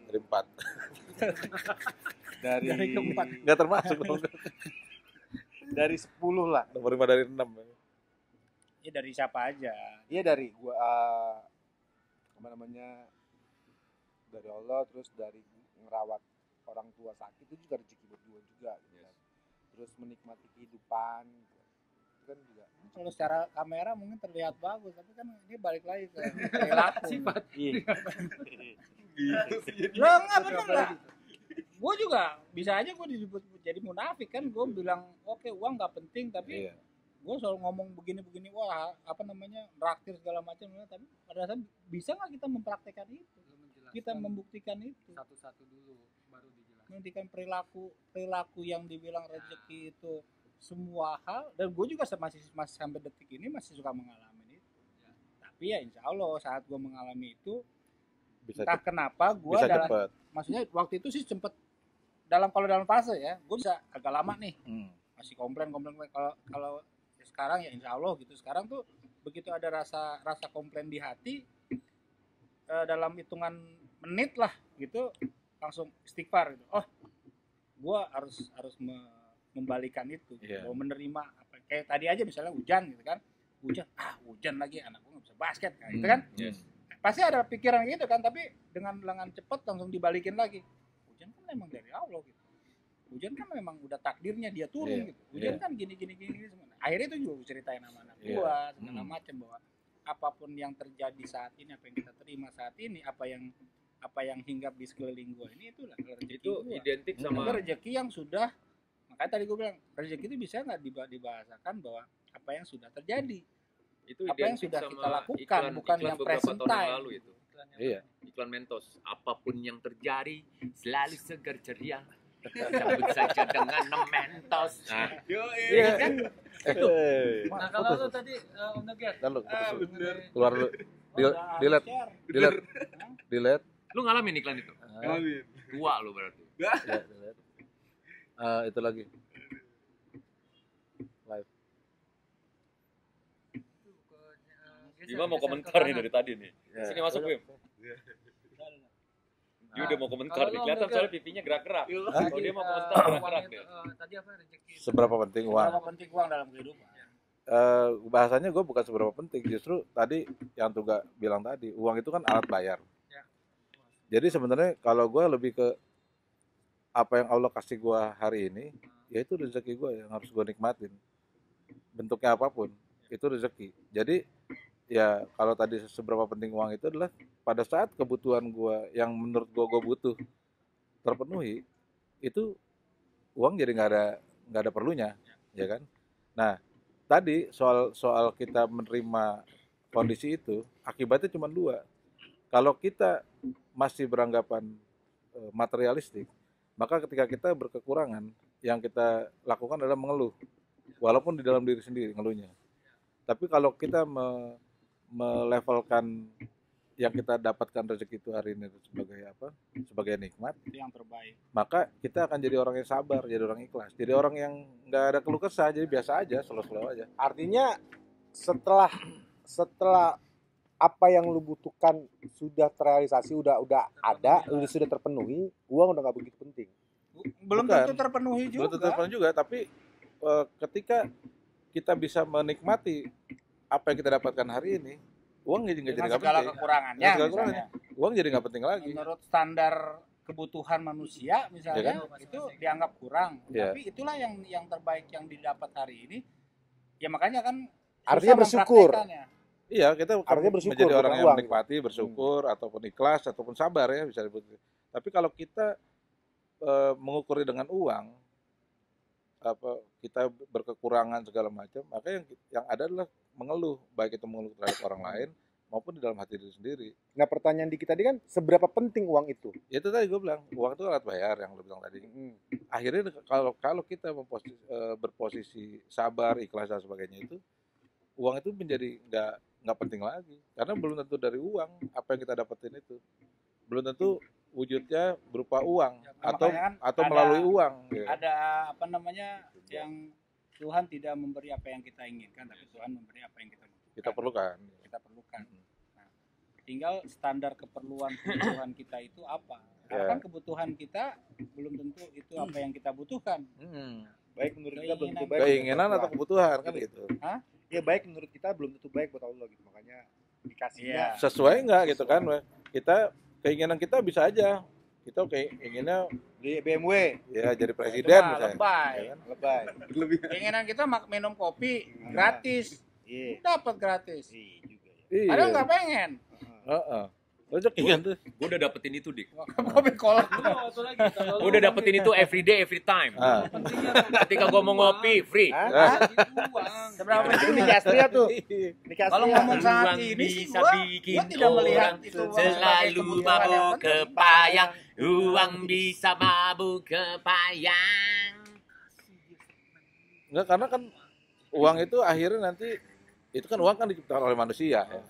Dari 4. dari keempat. Enggak termasuk dong. dari 10 lah. Nomor 5 dari 6. Ya dari siapa aja. Iya dari gua apa namanya? Dari Allah, terus dari ngerawat orang tua sakit itu juga rezeki buat gua juga gitu kan. Terus menikmati kehidupan gitu. Itu kan juga Kalau secara kamera mungkin terlihat bagus, tapi kan ini balik lagi ke perilaku. Sifat. Lo enggak bener lah. Gue juga bisa aja gue disebut jadi munafik kan. Gue bilang oke, uang nggak penting, tapi Iya. gue selalu ngomong begini wah apa namanya traktir segala macam, tapi pada saat bisa nggak kita mempraktekkan itu, kita membuktikan itu, Satu-satu dulu baru dijelaskan. membuktikan perilaku yang dibilang rezeki itu semua hal. Dan gue juga masih sampai detik ini masih suka mengalami itu ya. Tapi ya insya Allah saat gue mengalami itu Bisa entah kenapa gue bisa dalam cepet. maksudnya waktu itu sih sempet kalau dalam fase ya gue bisa agak lama nih masih komplain kalau sekarang ya insya Allah gitu. Sekarang tuh begitu ada rasa komplain di hati dalam hitungan menit lah gitu langsung istighfar gitu. Oh gue harus membalikan itu Iya. mau menerima apa kayak tadi aja misalnya hujan gitu kan, hujan lagi anak gue nggak bisa basket kayak gitu kan. Yes. Pasti ada pikiran gitu kan, tapi dengan lengan cepat langsung dibalikin lagi. Hujan kan memang dari Allah gitu. Hujan kan memang udah takdirnya dia turun Iya, gitu. Hujan iya. kan gini semua. Akhirnya itu juga ceritain sama anak Iya. gua segala macam bahwa apapun yang terjadi saat ini, apa yang kita terima saat ini, apa yang hinggap di sekeliling gua ini itulah rezeki Itu gua. identik Itu sama rezeki yang sudah, makanya tadi gua bilang rezeki itu bisa nggak dibahasakan bahwa apa yang sudah terjadi. itu apa yang identik sudah sama kita lakukan, bukan yang beberapa present tahun yang time. lalu itu. Iya. Iklan Mentos, apapun yang terjadi selalu segar ceria. Sambut saja dengan Mentos. Nah, Iya kan? Nah kalau lu tadi Om Neger, Dan lu bener. keluar dulu. Delete. Lu ngalamin iklan itu? Tua lu berarti. Ya, delete. Itu lagi. Live. Bima mau komentar nih dari tadi nih. Ya. Sini masuk, Bim. Dia udah mau komentar nih. Kelihatan soalnya pipinya gerak-gerak. Kalau dia mau komentar gerak-gerak dia. Tadi apa rezeki? Seberapa penting uang? Berapa penting uang dalam kehidupan? Bahasanya gue bukan seberapa penting, justru tadi yang Tuga bilang tadi, uang itu kan alat bayar. Ya. Jadi sebenarnya kalau gue lebih ke apa yang Allah kasih gue hari ini, yaitu rezeki gue yang harus gue nikmatin. Bentuknya apapun, itu rezeki. Jadi ya kalau tadi seberapa penting uang itu adalah pada saat kebutuhan gue yang menurut gue butuh terpenuhi, itu uang jadi nggak ada perlunya, ya kan? Nah tadi soal kita menerima kondisi itu akibatnya cuma dua. Kalau kita masih beranggapan materialistik, maka ketika kita berkekurangan, yang kita lakukan adalah mengeluh, walaupun di dalam diri sendiri ngeluhnya. Tapi kalau kita melevelkan yang kita dapatkan rezeki itu hari ini sebagai apa? Sebagai nikmat, Itu yang terbaik. maka kita akan jadi orang yang sabar, jadi orang ikhlas, jadi orang yang nggak ada keluh kesah, jadi biasa aja, slow aja. Artinya setelah apa yang lu butuhkan sudah terrealisasi, udah ada, sudah terpenuhi, uang udah nggak begitu penting. Belum Bukan. tentu terpenuhi juga. Belum tentu terpenuhi juga, tapi ketika kita bisa menikmati apa yang kita dapatkan hari ini, uang jadi nggak Dengan penting. segala kekurangannya, kekurangannya. Uang jadi nggak penting lagi. Menurut standar kebutuhan manusia misalnya, Ya kan? itu dianggap kurang. Ya. Tapi itulah yang terbaik yang didapat hari ini. Ya makanya kan Artinya susah bersyukur. mempraktekannya. Iya, kita Artinya bersyukur, menjadi orang bukan yang uang. menikmati, bersyukur, ataupun ikhlas, ataupun sabar ya bisa disebut. Tapi kalau kita mengukurnya dengan uang, kita berkekurangan segala macam, maka yang ada adalah mengeluh, baik itu mengeluh terhadap orang lain maupun di dalam hati diri sendiri. Nah pertanyaan di kita tadi kan seberapa penting uang itu? Ya, itu tadi gue bilang, uang itu alat bayar yang lo bilang tadi. Akhirnya kalau kita berposisi sabar, ikhlas dan sebagainya itu, uang itu menjadi nggak penting lagi, karena belum tentu dari uang apa yang kita dapetin itu, belum tentu wujudnya berupa uang Ya, atau makanya kan melalui uang. Ya. Ada yang Tuhan tidak memberi apa yang kita inginkan, tapi Tuhan memberi apa yang kita butuhkan. Kita perlukan. Nah, tinggal standar kebutuhan kita itu apa. Ya. Kan kebutuhan kita belum tentu itu apa yang kita butuhkan. Baik menurut kita belum tentu baik. Keinginan atau kebutuhan kan gitu. Ya baik menurut kita belum tentu baik buat Allah gitu. Makanya dikasihnya. Sesuai nggak gitu kan? Keinginan kita bisa aja. Kita inginnya Beli BMW. ya jadi presiden Nah, misalnya. lebay. Ya kan? Lebay. Keinginan kita minum kopi gratis. Iya. Dapat gratis. Iya juga ya. Iya. Padahal nggak pengen. Rezeki kan tuh. Gue udah dapetin itu, Dik. Kopi kolak. Gue udah dapetin itu every day, every time. Ketika gue mau ngopi, free. Seberapa penting Nikah Astria tuh. Nikah Kalau Astria. ngomong saat Uang ini sih bisa gua bikin tidak melihat orang itu uang selalu sebagai kebutuhan yang mabuk penting. kepayang. Uang bisa mabuk kepayang. Enggak, karena kan uang itu akhirnya nanti itu kan uang kan diciptakan oleh manusia ya.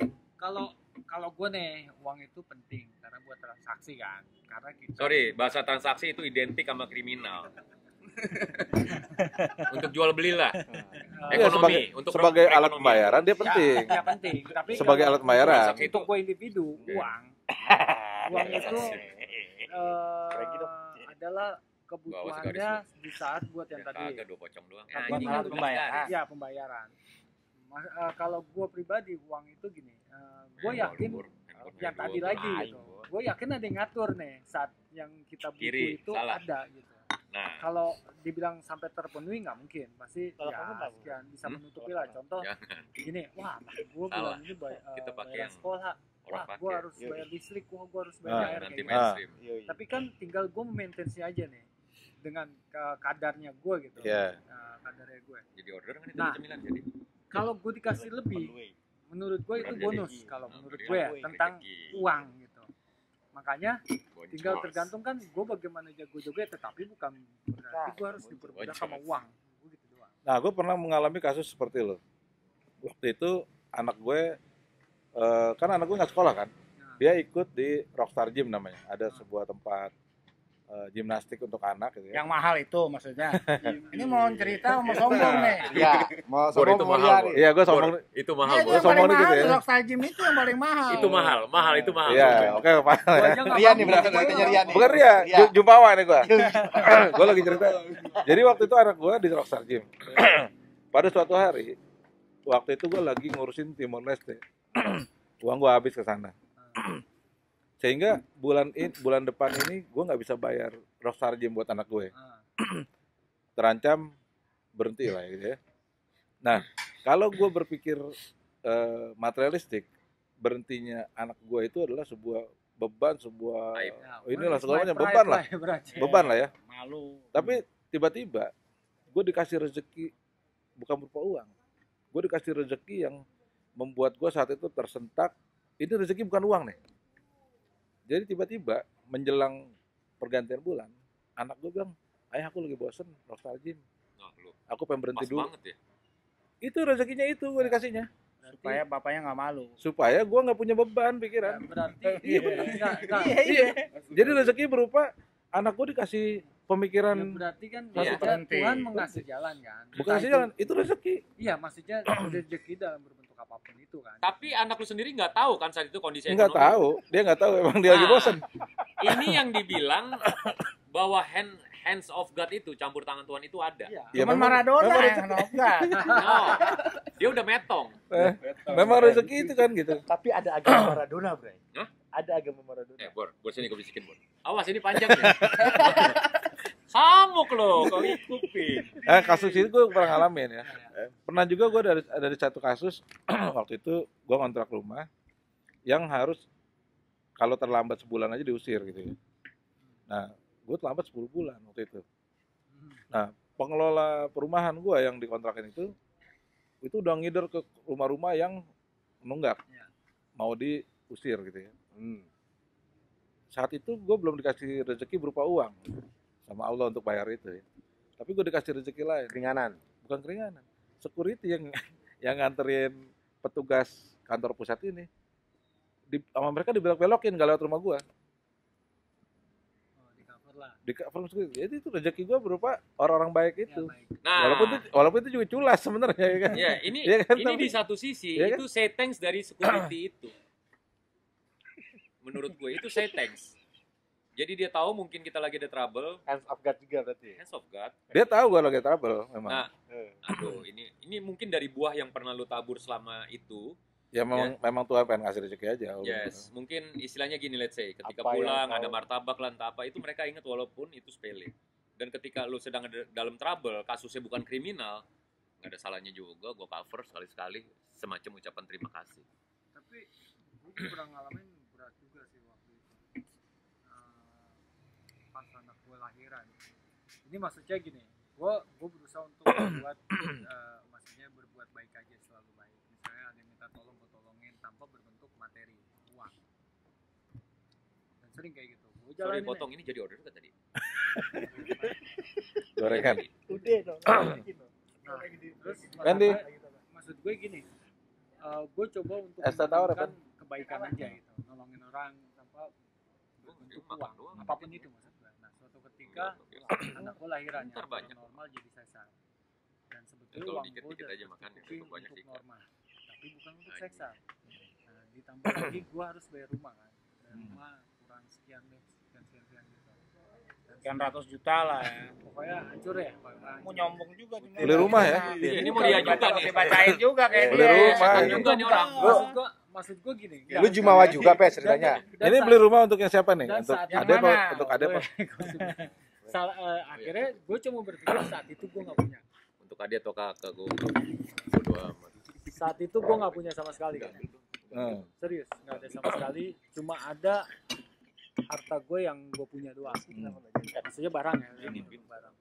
Kalau gue nih, uang itu penting karena buat transaksi kan. Karena kita Sorry, bahasa transaksi itu identik sama kriminal. Untuk jual belilah. Iya, Ekonomi, untuk sebagai alat ekonomi. pembayaran dia penting. ya penting. Tapi Sebagai kalau alat pembayaran. transaksi untuk gue individu, Oke. uang itu adalah kebutuhannya di saat buat yang tadi. Kagak 2 pocong doang. Tapi Buat alat pembayaran. Ya pembayaran. Kalau gue pribadi uang itu gini, gue yakin yang tadi lagi gitu. Gue yakin ada yang ngatur nih saat yang kita butuh Kiri, itu salah. ada gitu. Nah, Kalau dibilang sampai terpenuhi nggak mungkin, pasti Kalau ya kamu nggak sekian bisa menutupi lah. Contoh jangan. gini, wah gue Salah. bulan ini Kita pakai bayar yang sekolah, orang wah gue pakai. harus bayar listrik, wah gue harus Ah, bayar air Nanti kayak gitu. mainstream. Tapi kan tinggal gue maintenance-nya aja nih dengan kadarnya gue gitu. Iya. Kadarnya gue. Jadi order kan itu Nah. cemilan jadi. Kalau gue dikasih lebih, menurut gue itu Berarti bonus. rezeki. Kalau menurut Berarti gue ya rezeki. tentang uang gitu. Makanya Boncos. tinggal tergantung kan gue bagaimana jago joget, tetapi bukan berarti gue harus diperbudak sama uang. Gue gitu doang. Nah, gue pernah mengalami kasus seperti lo. Waktu itu anak gue, kan anak gue nggak sekolah kan, Nah, dia ikut di Rockstar Gym namanya. Ada sebuah tempat gimnastik untuk anak gitu ya. Yang mahal itu maksudnya. Ini mau cerita mau sombong nih. Iya, mau Bor itu sombong mahal, mulia Bor. nih. Iya, gue sombong. Itu mahal, Iya, itu Bor. yang sombong paling dikit mahal. ya. Rockstar Gym itu yang paling mahal. Itu mahal, itu mahal. Iya, oke, Pak. Gua aja nggak Rian nih mampu. berarti ceritanya Rian nih. Bukan Ria, Ria. Jumpawa nih gue. Gue lagi cerita. Jadi waktu itu anak gue di Rockstar Gym. Pada suatu hari, waktu itu gue lagi ngurusin Timor Leste. Uang gue habis ke sana. Sehingga bulan depan ini gue nggak bisa bayar Rockstar Gym buat anak gue. Terancam berhenti lah gitu ya. Nah, kalau gue berpikir materialistik, berhentinya anak gue itu adalah sebuah beban, sebuah Aib. inilah segalanya Pride beban lah, ya, berarti. beban lah ya. Malu. Tapi tiba-tiba gue dikasih rezeki bukan berupa uang, gue dikasih rezeki yang membuat gue saat itu tersentak. Ini rezeki bukan uang nih. Jadi tiba-tiba menjelang pergantian bulan, anak gue bilang, ayah aku lagi bosen Rockstar Gym, Nah, lu aku pengen berhenti pas dulu. banget ya. Itu rezekinya itu gue dikasihnya, Supaya bapaknya nggak malu. supaya gue nggak punya beban pikiran. Berarti Iya, enggak. Iya. Jadi rezeki berupa anak gue dikasih pemikiran, Ya, berarti kan Iya. maksudnya Berhenti. Tuhan mengasih jalan kan. bukan Entah kasih itu- jalan, itu rezeki. Iya, maksudnya rezeki dalam berbentuk apapun itu kan. Tapi anak lu sendiri nggak tahu kan saat itu kondisi Nggak ekonomi. tahu, dia nggak tahu emang dia lagi Nah, bosen. Ini yang dibilang bahwa hands of God itu, campur tangan Tuhan itu ada. Iya. Ya, Cuman memang- Maradona memang yang enggak. No, dia udah metong. memang rezeki itu kan gitu. Tapi ada agama Maradona, Bray. Hah? Ada agama Maradona. Bor sini gue bisikin, Bor. Awas ini panjang ya. Samuk loh, kau ikutin. Kasus itu gue pernah ngalamin ya. Pernah juga gue dari satu kasus waktu itu gue ngontrak rumah yang harus kalau terlambat sebulan aja diusir gitu ya. Nah, gue terlambat 10 bulan waktu itu. Nah, pengelola perumahan gue yang dikontrakin itu udah ngider ke rumah-rumah yang menunggak, mau diusir gitu ya. Saat itu gue belum dikasih rezeki berupa uang sama Allah untuk bayar itu ya. Tapi gue dikasih rezeki lain. Keringanan. Bukan keringanan. Security yang nganterin petugas kantor pusat ini. Sama mereka dibelok-belokin gak lewat rumah gue. Oh, di cover lah. Di cover security. Jadi itu rezeki gue berupa orang-orang baik Ya, itu. baik. Nah, Walaupun itu juga culas sebenarnya ya kan. ya ini Iya kan, ini tapi- di satu sisi Iya kan? itu say thanks dari security itu. Menurut gue itu say thanks. Jadi dia tahu mungkin kita lagi ada trouble, Hands of God juga berarti. hands of God. Dia tahu gue lagi trouble memang. Nah, aduh, ini mungkin dari buah yang pernah lu tabur selama itu. Ya memang Tuhan pengen ngasih rezeki aja. Yes, mungkin istilahnya gini, let's say, ketika Apa yang pulang kau- ada martabak lah entah apa, itu mereka ingat walaupun itu sepele. Dan ketika lu sedang ada dalam trouble, kasusnya bukan kriminal, nggak ada salahnya juga gue cover sekali-sekali semacam ucapan terima kasih. Tapi gue pernah ngalamin berat juga sih waktu itu. Pas anak gue lahiran. Ini maksudnya gini, gue berusaha untuk berbuat maksudnya berbuat baik aja, selalu baik. Misalnya ada yang minta tolong, gue tolongin tanpa berbentuk materi, uang. Dan sering kayak gitu. Gue Sorry jalanin potong, ini jadi order kan tadi? Gorengan. Udah dong. Nah, terus Randy. maksud gue gini, gue coba untuk Es teh tawar apa? menunjukkan kebaikan aja gitu, nolongin orang tanpa berbentuk makan uang, doang. apapun itu maksud gue. Nah, suatu ketika anak gue lahiran Ntar yang banyak. normal jadi sesar, dan sebetulnya Kalau uang dikit-dikit gue udah aja makan, tercukupi itu banyak untuk ikan. normal, tapi bukan untuk sesar. Nah, ditambah lagi gue harus bayar rumah kan, bayar rumah kurang sekian deh, sekian gitu. Sekian ratus juta lah ya. Pokoknya hancur ya. pokoknya Mau hancur. nyombong juga di Beli rumah ya? Ini mau dia juga nih. Dibacain juga kayak Beli dia. rumah. Setan juga nih orang. Maksud gue gini. Lu jumawa juga, Pes, ceritanya. Ini beli rumah untuk yang siapa nih? Dan Untuk saat Ade yang apa? mana? Untuk Ade apa? Akhirnya gue cuma berpikir saat itu gue nggak punya. Untuk adik atau kakak gue bodo amat. Saat itu gue nggak punya sama sekali kan. Serius, nggak ada sama sekali. Cuma ada harta gue yang gue punya doang. Maksudnya barang ya, barang.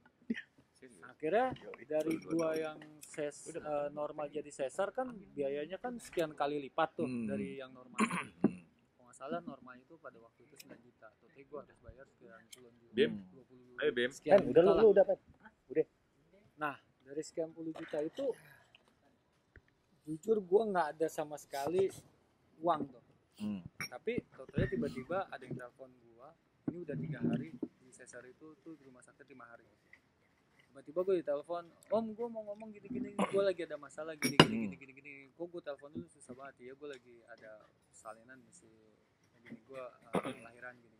Akhirnya dari gua yang normal jadi sesar kan biayanya kan sekian kali lipat tuh dari yang normal. Kalau nggak salah normal itu pada waktu itu 9 juta. Tapi gua harus bayar sekian puluhan juta. Bim. 20 Ayo, Bim. sekian Kan udah juta lah. lu udah, Pes. Nah, dari sekian puluh juta itu jujur gua nggak ada sama sekali uang tuh. Tapi totalnya tiba-tiba ada yang telepon gua, ini udah 3 hari di sesar itu tuh di rumah sakit 5 hari. Tiba-tiba gue ditelepon, om gue mau ngomong gini-gini, gue lagi ada masalah gini-gini. Gue telepon dulu susah banget ya, gue lagi ada salinan mesti gini gue lahiran gini.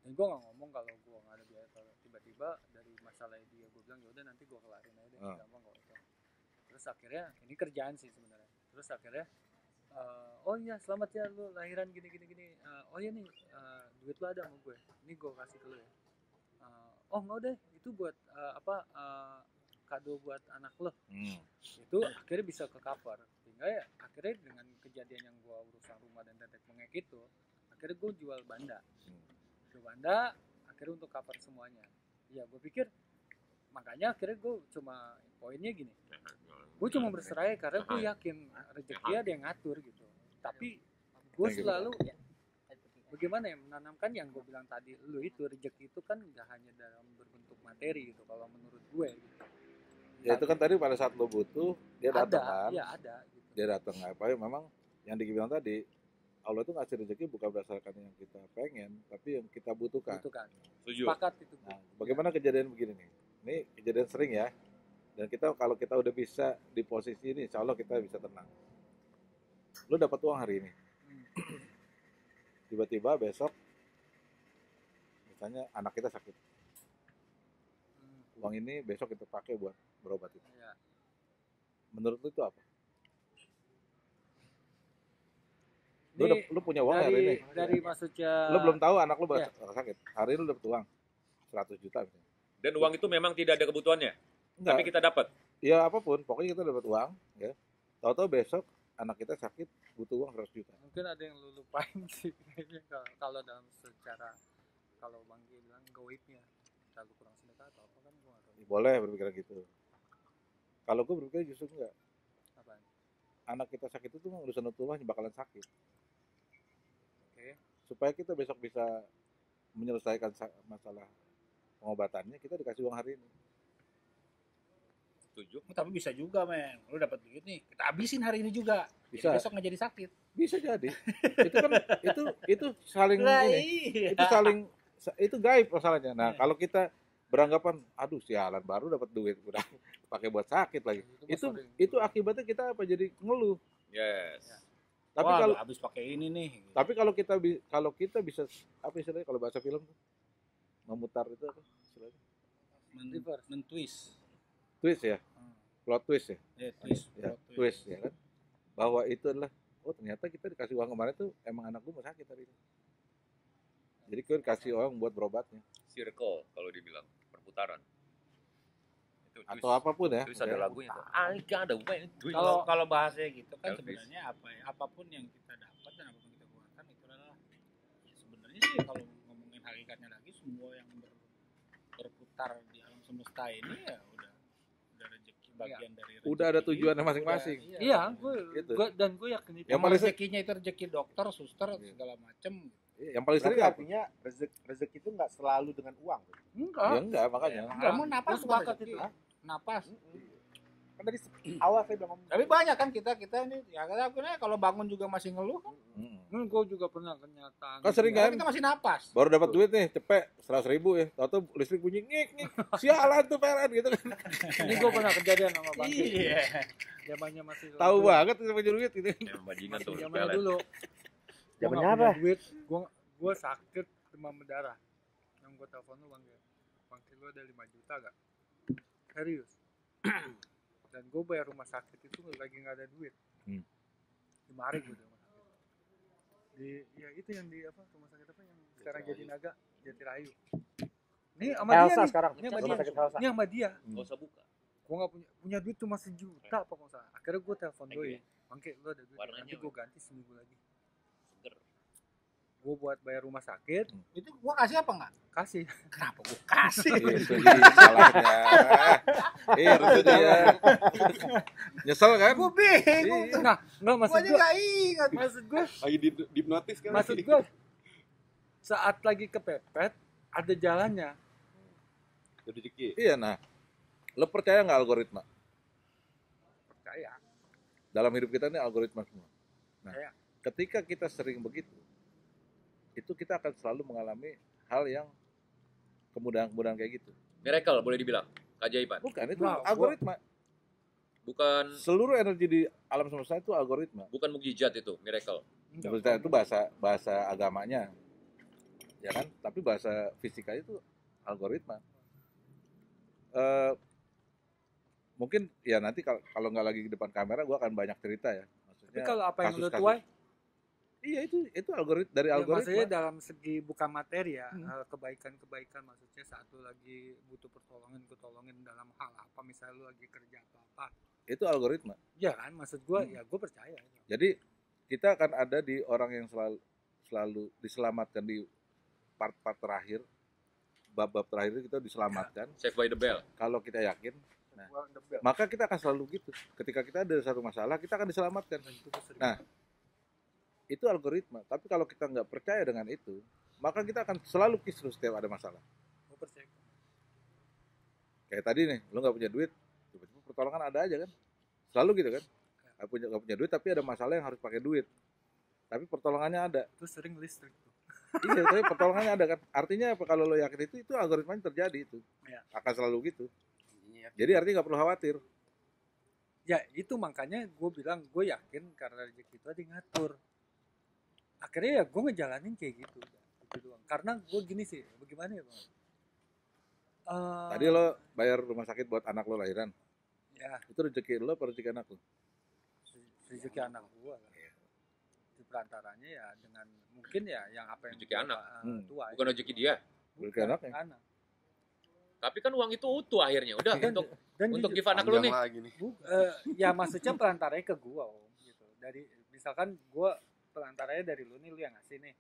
Dan gue nggak ngomong kalau gue nggak ada biaya. Tiba-tiba dari masalah dia gue bilang yaudah nanti gue kelarin aja deh, gampang kok itu. Terus akhirnya ini kerjaan sih sebenarnya. Terus akhirnya oh iya selamat ya lu lahiran gini. Oh iya nih duit lu ada sama gue, ini gue kasih ke lu ya. Oh mau deh itu buat kado buat anak lo. Itu akhirnya bisa ke cover. Sehingga ya akhirnya dengan kejadian yang gue urusan rumah dan tetek mengek itu, akhirnya gue jual banda. Akhirnya untuk cover semuanya. Ya gue pikir makanya akhirnya gue cuma poinnya gini. Gue cuma berserah karena gue yakin rezeki ada yang ngatur gitu. Tapi gue selalu bagaimana ya menanamkan yang gue bilang tadi, lu itu rezeki itu kan nggak hanya dalam berbentuk materi gitu kalau menurut gue gitu. Ya itu kan tadi pada saat lo butuh dia datang kan. Iya ada gitu. Dia datang apa ya memang yang dibilang tadi Allah itu ngasih rezeki bukan berdasarkan yang kita pengen tapi yang kita butuhkan. Setuju. Sepakat itu. Nah, bagaimana kejadian begini nih? Ini kejadian sering ya. Dan kalau kita udah bisa di posisi ini, insya Allah kita bisa tenang. Lo dapat uang hari ini. Tiba-tiba besok, misalnya anak kita sakit. uang ini besok kita pakai buat berobat itu. Iya. Menurut lu itu apa? Lu punya uang hari ini? Dari maksudnya Lu belum tahu anak lu Iya. sakit. Hari ini lu dapet uang 100 juta misalnya. Dan uang itu memang tidak ada kebutuhannya, Enggak. tapi kita dapat. Ya apapun, pokoknya kita dapat uang, ya. Tahu-tahu besok anak kita sakit butuh uang 100 juta. mungkin ada yang lu lupain sih kayaknya kalau dalam secara kalau Bang Gi bilang goibnya terlalu kurang sedekah atau apa kan gua nggak tahu. Ya, boleh berpikiran gitu. Kalau gue berpikir justru enggak. Apaan? Anak kita sakit itu mah udah sunatullah bakalan sakit. Oke. Supaya kita besok bisa menyelesaikan masalah pengobatannya, kita dikasih uang hari ini. Setuju. Tapi bisa juga men, lu dapat duit nih, kita habisin hari ini juga. Bisa. Jadi besok nggak jadi sakit. Bisa jadi. Itu kan itu saling ini. Iya. Itu saling itu gaib masalahnya. Nah, kalau kita beranggapan aduh sialan baru dapat duit udah pakai buat sakit lagi. Itu akibatnya kita apa jadi ngeluh. Yes. Tapi wah, kalau habis pakai ini nih. Gitu. tapi kalau kita bisa apa istilahnya kalau bahasa film tuh memutar itu apa istilahnya? Men-twist. Twist ya. Plot twist ya. Twist. Ya, twist ya kan. Bahwa itu adalah oh ternyata kita dikasih uang kemarin tuh emang anak gue mau sakit hari ini. Jadi kita dikasih uang buat berobatnya. Circle kalau dibilang perputaran. Itu twist. Atau apapun ya. Twist ada lagunya tuh. I got a way twist. Kalau bahasanya gitu kan Elvis. sebenarnya apapun yang kita dapat dan apapun kita keluarkan itu adalah ya sebenarnya sih kalau ngomongin hakikatnya lagi semua yang berputar di alam semesta ini ya udah rezeki bagian dari rezeki. Udah ada tujuannya masing-masing. Iya, Gitu. gue yakin itu. Yang paling rezekinya itu rezeki dokter, suster segala macem. Yang paling sering Berarti apa? artinya rezeki itu nggak selalu dengan uang. Enggak. Ya enggak makanya. Kamu napas Gua sepakat rezeki. itu. Napas. Kan tadi awal saya bilang ngomong. Tapi banyak kan kita ini ya akhirnya kalau bangun juga masih ngeluh kan. Gue juga pernah kenyataan. Kan sering kan? Kita masih napas. Baru dapat duit nih, cepet 100.000 ya. Tahu listrik bunyi ngik ngik. Sialan tuh PLN gitu kan. Ini gue pernah kejadian sama Bang Gi. Iya. Zamannya masih Tahu banget tuh punya duit gitu. Yang bajingan tuh. zamannya dulu. Zamannya Gua nggak punya apa? duit. Gue sakit demam berdarah. Yang gue telepon lu Bang Gi. Bang Gi, lu ada 5 juta gak? Serius. Dan gue bayar rumah sakit itu lagi nggak ada duit. 5 hari gue di rumah sakit. Ya itu yang di apa rumah sakit apa yang sekarang jadi Naga, Jatirayu. Ini sama dia Elsa nih. sekarang. Ini sama Rumah dia. sakit Elsa. Ini sama dia. Gak usah buka. Gue nggak punya duit cuma 1 juta apa nggak salah. Akhirnya gue telepon doi. Bangke lu ada duit? Warnanya Nanti gue ganti seminggu lagi. Seger. Gue buat bayar rumah sakit, Itu gua kasih apa enggak? kasih. Kenapa gua kasih? Itu dia salahnya. Itu dia. Nyesel kan? Gua bingung. Iya. Nah, nggak Gua maksud aja gue. enggak ingat. Maksud gue, Lagi dihipnotis kan? maksud gue saat lagi kepepet ada jalannya. Rezeki. Iya nah. Lo percaya nggak algoritma? Percaya. Dalam hidup kita ini algoritma semua. Nah, Percaya. ketika kita sering begitu, itu kita akan selalu mengalami hal yang kemudahan-kemudahan kayak gitu. Miracle boleh dibilang. Keajaiban. Bukan, itu Wow, algoritma. Bukan Seluruh energi di alam semesta itu algoritma. bukan mukjizat itu, miracle. Maksudnya itu bahasa agamanya, ya kan? Tapi bahasa fisikanya itu algoritma. Mungkin ya nanti kalau nggak lagi di depan kamera, gue akan banyak cerita ya. Maksudnya Tapi kalau apa yang lu kasus-kasus. tuai, Iya itu algoritma dari ya algoritma. maksudnya dalam segi bukan materi ya, kebaikan-kebaikan maksudnya saat lu lagi butuh pertolongan, gue tolongin dalam hal apa, misalnya lu lagi kerja atau apa. Itu algoritma. Ya kan, maksud gue, ya gue percaya. Jadi kita akan ada di orang yang selalu diselamatkan di part-part terakhir, bab-bab terakhir kita diselamatkan. Save by the bell. Kalau kita yakin, maka kita akan selalu gitu. Ketika kita ada satu masalah, kita akan diselamatkan. Nah, itu algoritma. Tapi kalau kita nggak percaya dengan itu, maka kita akan selalu kisruh setiap ada masalah. Gue percaya. Kayak tadi nih, lu nggak punya duit, tiba-tiba pertolongan ada aja kan? Selalu gitu kan? Nggak punya duit, tapi ada masalah yang harus pakai duit. Tapi pertolongannya ada. Itu sering listrik tuh. Iya, tapi pertolongannya ada kan? Artinya apa? Kalau lo yakin itu algoritmanya terjadi itu. Ya. Akan selalu gitu. Jadi artinya nggak perlu khawatir. Ya itu makanya gue bilang gue yakin karena rezeki itu ada yang ngatur. Akhirnya ya gue ngejalanin kayak gitu doang. Karena gue gini sih, bagaimana ya bang? Tadi lo bayar rumah sakit buat anak lo lahiran. Ya. Itu rezeki lo apa rezeki anak lo? Rezeki anak gua lah. Di perantaranya ya dengan mungkin ya yang apa yang Rezeki anak. tua. Bukan rezeki dia. Rezeki anaknya. Anak. Tapi kan uang itu utuh akhirnya. Udah Dan untuk jujur, give anak lu nih. Lagi nih. ya maksudnya perantaranya ke gua Om gitu. Dari misalkan gua perantaranya dari lu nih, lu yang ngasih nih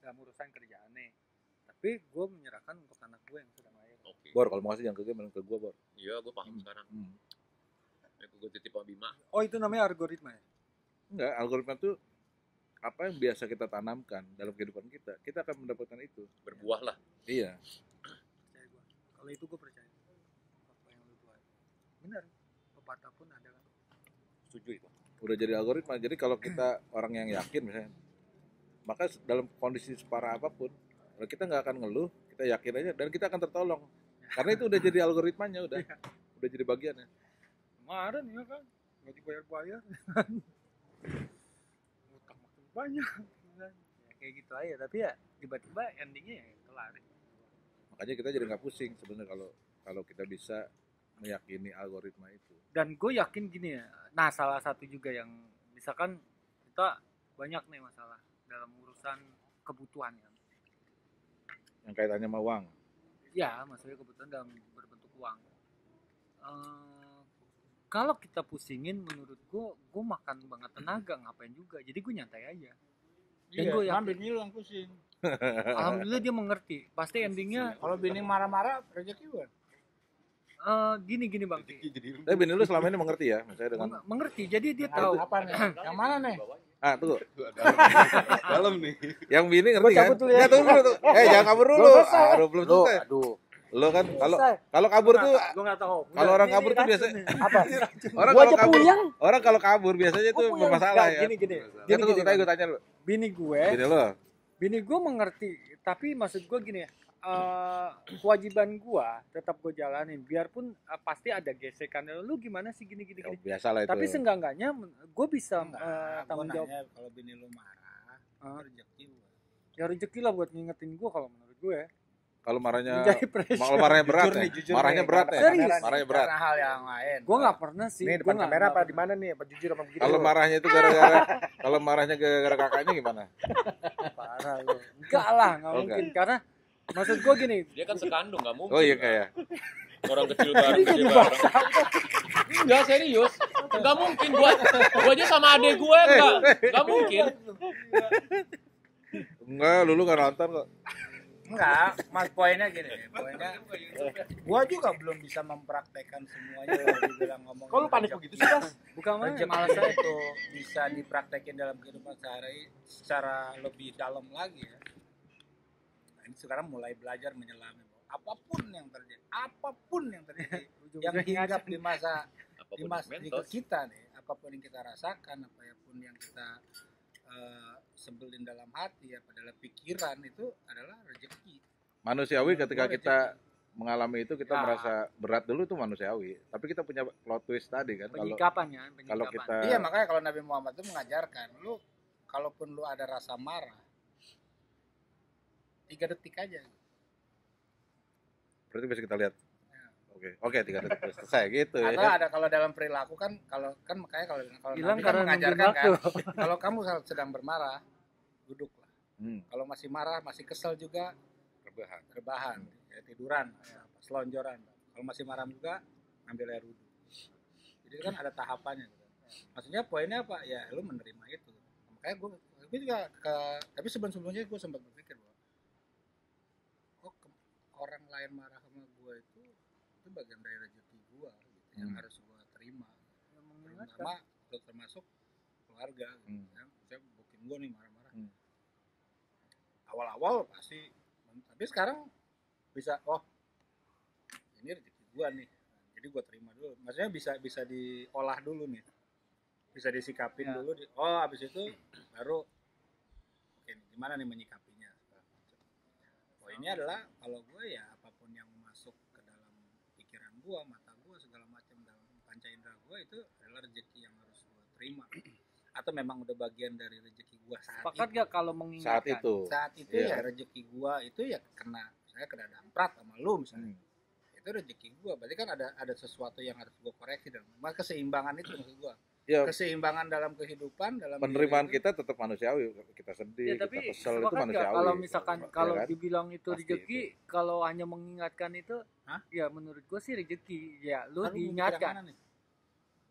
dalam urusan kerjaan nih. Tapi gua menyerahkan untuk anak gua yang sedang lahir. Oke. Bor, kalau mau ngasih jangan ke gue, mending ke gue, Bor. Iya, gue paham sekarang. Gue titip Pak Bima. Oh, itu namanya algoritma ya? Enggak, algoritma itu apa yang biasa kita tanamkan dalam kehidupan kita, kita akan mendapatkan itu. Berbuah lah. Iya. Percaya gua. Kalau itu gua percaya. Apa yang lu buat. Benar. Pepatah pun ada kan. Setuju itu. Udah jadi algoritma. Jadi kalau kita orang yang yakin misalnya, maka dalam kondisi separah apapun, kalau kita nggak akan ngeluh, kita yakin aja dan kita akan tertolong. Karena itu udah jadi algoritmanya, udah jadi bagiannya. Kemarin ya kan, nggak dibayar-bayar. Utang makin banyak. Ya, kayak gitu aja. Tapi ya tiba-tiba endingnya ya kelar. Makanya kita jadi nggak pusing sebenarnya kalau kita bisa meyakini algoritma itu. Dan gue yakin gini ya. Nah, salah satu juga yang misalkan kita banyak nih masalah dalam urusan kebutuhan kan. Yang kaitannya sama uang. Ya, maksudnya kebutuhan dalam berbentuk uang. Kalau kita pusingin, menurut gue makan banget tenaga, ngapain juga. Jadi gue nyantai aja. Dan gue yakin. Bini lu yang pusing. Alhamdulillah dia mengerti. Pasti endingnya. Kalau bini marah-marah, rezeki gue. Gini bang. Tapi bini lu selama ini mengerti ya, misalnya dengan Mengerti. Jadi dia tahu. Apa nih? Yang mana nih? tunggu. Dalam nih. Yang bini ngerti kan? cabut dulu ya. Ya, tunggu dulu. Jangan kabur dulu. Aduh, belum selesai. Aduh. Lo kan kalau kabur tuh Gue nggak tahu. kalau orang kabur tuh biasanya Apa? orang Gua kalau aja kabur puyeng. orang kalau kabur biasanya tuh bermasalah ya. Gini. Ya tunggu gue tanya lu. Bini Bini lo. gue mengerti. Tapi maksud gue gini ya. Kewajiban gue tetap gue jalanin. Biarpun pasti ada gesekan. Lu gimana sih gini. Ya, biasa lah itu. Tapi seenggaknya gue bisa tanggung jawab. Kalau bini lu marah, rezeki lu. Ya rezeki lah buat ngingetin gue kalau menurut gue ya. Kalau marahnya Menjadi pressure. kalau marahnya berat ya. jujur Marahnya nih, berat ya. Serius? Marahnya berat. Karena hal yang lain. Gue nggak pernah sih. Ini Gua depan nggak- kamera apa nggak di mana nih? Apa jujur apa begitu? Kalau marahnya itu gara-gara kakaknya gimana? parah lu. Enggak lah, nggak Oh, mungkin. Karena maksud gue gini. Dia kan sekandung, nggak mungkin. Oh iya kayak. Orang kecil bareng gede bareng. Enggak serius. Enggak mungkin gua aja sama adek gue enggak mungkin. Enggak, lu enggak nonton kok. Enggak, mas poinnya gini. Gua juga belum bisa mempraktekkan semuanya. Dibilang ngomong. Kok lu panik begitu sih, Bas? Bukan mana Rezeki malas saya. itu bisa dipraktekin dalam kehidupan sehari secara lebih dalam lagi ya. Nah, ini sekarang mulai belajar menyelami bahwa apapun yang terjadi yang hinggap di masa di kita nih, apapun yang kita rasakan, apapun yang kita sebelin dalam hati, apa adalah pikiran, itu adalah rezeki. Manusiawi ketika kita mengalami itu kita merasa berat dulu itu manusiawi. Tapi kita punya plot twist tadi kan kalau kita Iya, makanya kalau Nabi Muhammad itu mengajarkan lu kalaupun lu ada rasa marah 3 detik aja. berarti bisa kita lihat. Oke, 3 detik selesai gitu ya. Atau ada kalau dalam perilaku kan makanya kalau hilang Nabi kan karena mengajarkan nungguin kan kalau kamu sedang bermarah duduklah. Kalau masih marah, masih kesel juga rebahan, ya, tiduran, selonjoran. Kalau masih marah juga ngambil air wudhu. Jadi kan ada tahapannya gitu. Maksudnya poinnya apa? Ya lu menerima itu. Makanya gue juga tapi sebelumnya gue sempat berpikir bahwa orang lain marah sama gue itu bagian dari rezeki gue gitu, yang harus gue terima. Termasuk keluarga gitu, ya. Saya bukin gue nih marah-marah. Awal-awal pasti, tapi sekarang bisa ini rezeki gue nih, jadi gue terima dulu. Maksudnya bisa diolah dulu nih, bisa disikapin dulu. Habis itu baru gimana nih menyikapinya. Ini adalah kalau gue ya apapun yang masuk ke dalam pikiran gue, mata gue, segala macam dalam panca indera gue itu adalah rezeki yang harus gue terima. Atau memang udah bagian dari rezeki gue saat Sepakat itu. gak kalau mengingatkan? Saat itu ya rezeki gue itu ya saya kena damprat sama lu misalnya. itu rezeki gue. Berarti kan ada sesuatu yang harus gue koreksi dan keseimbangan itu maksud gue. Ya, keseimbangan dalam kehidupan, dalam penerimaan kita tetap manusiawi. Kita sedih, Ya, kita tapi kesel itu sepakat nggak manusiawi. kalau misalkan Ya kalau kan? dibilang itu Pasti rezeki, kalau hanya mengingatkan itu, Hah? ya menurut gue sih rezeki. Ya lu Kan lu diingatkan. mikir yang mana nih?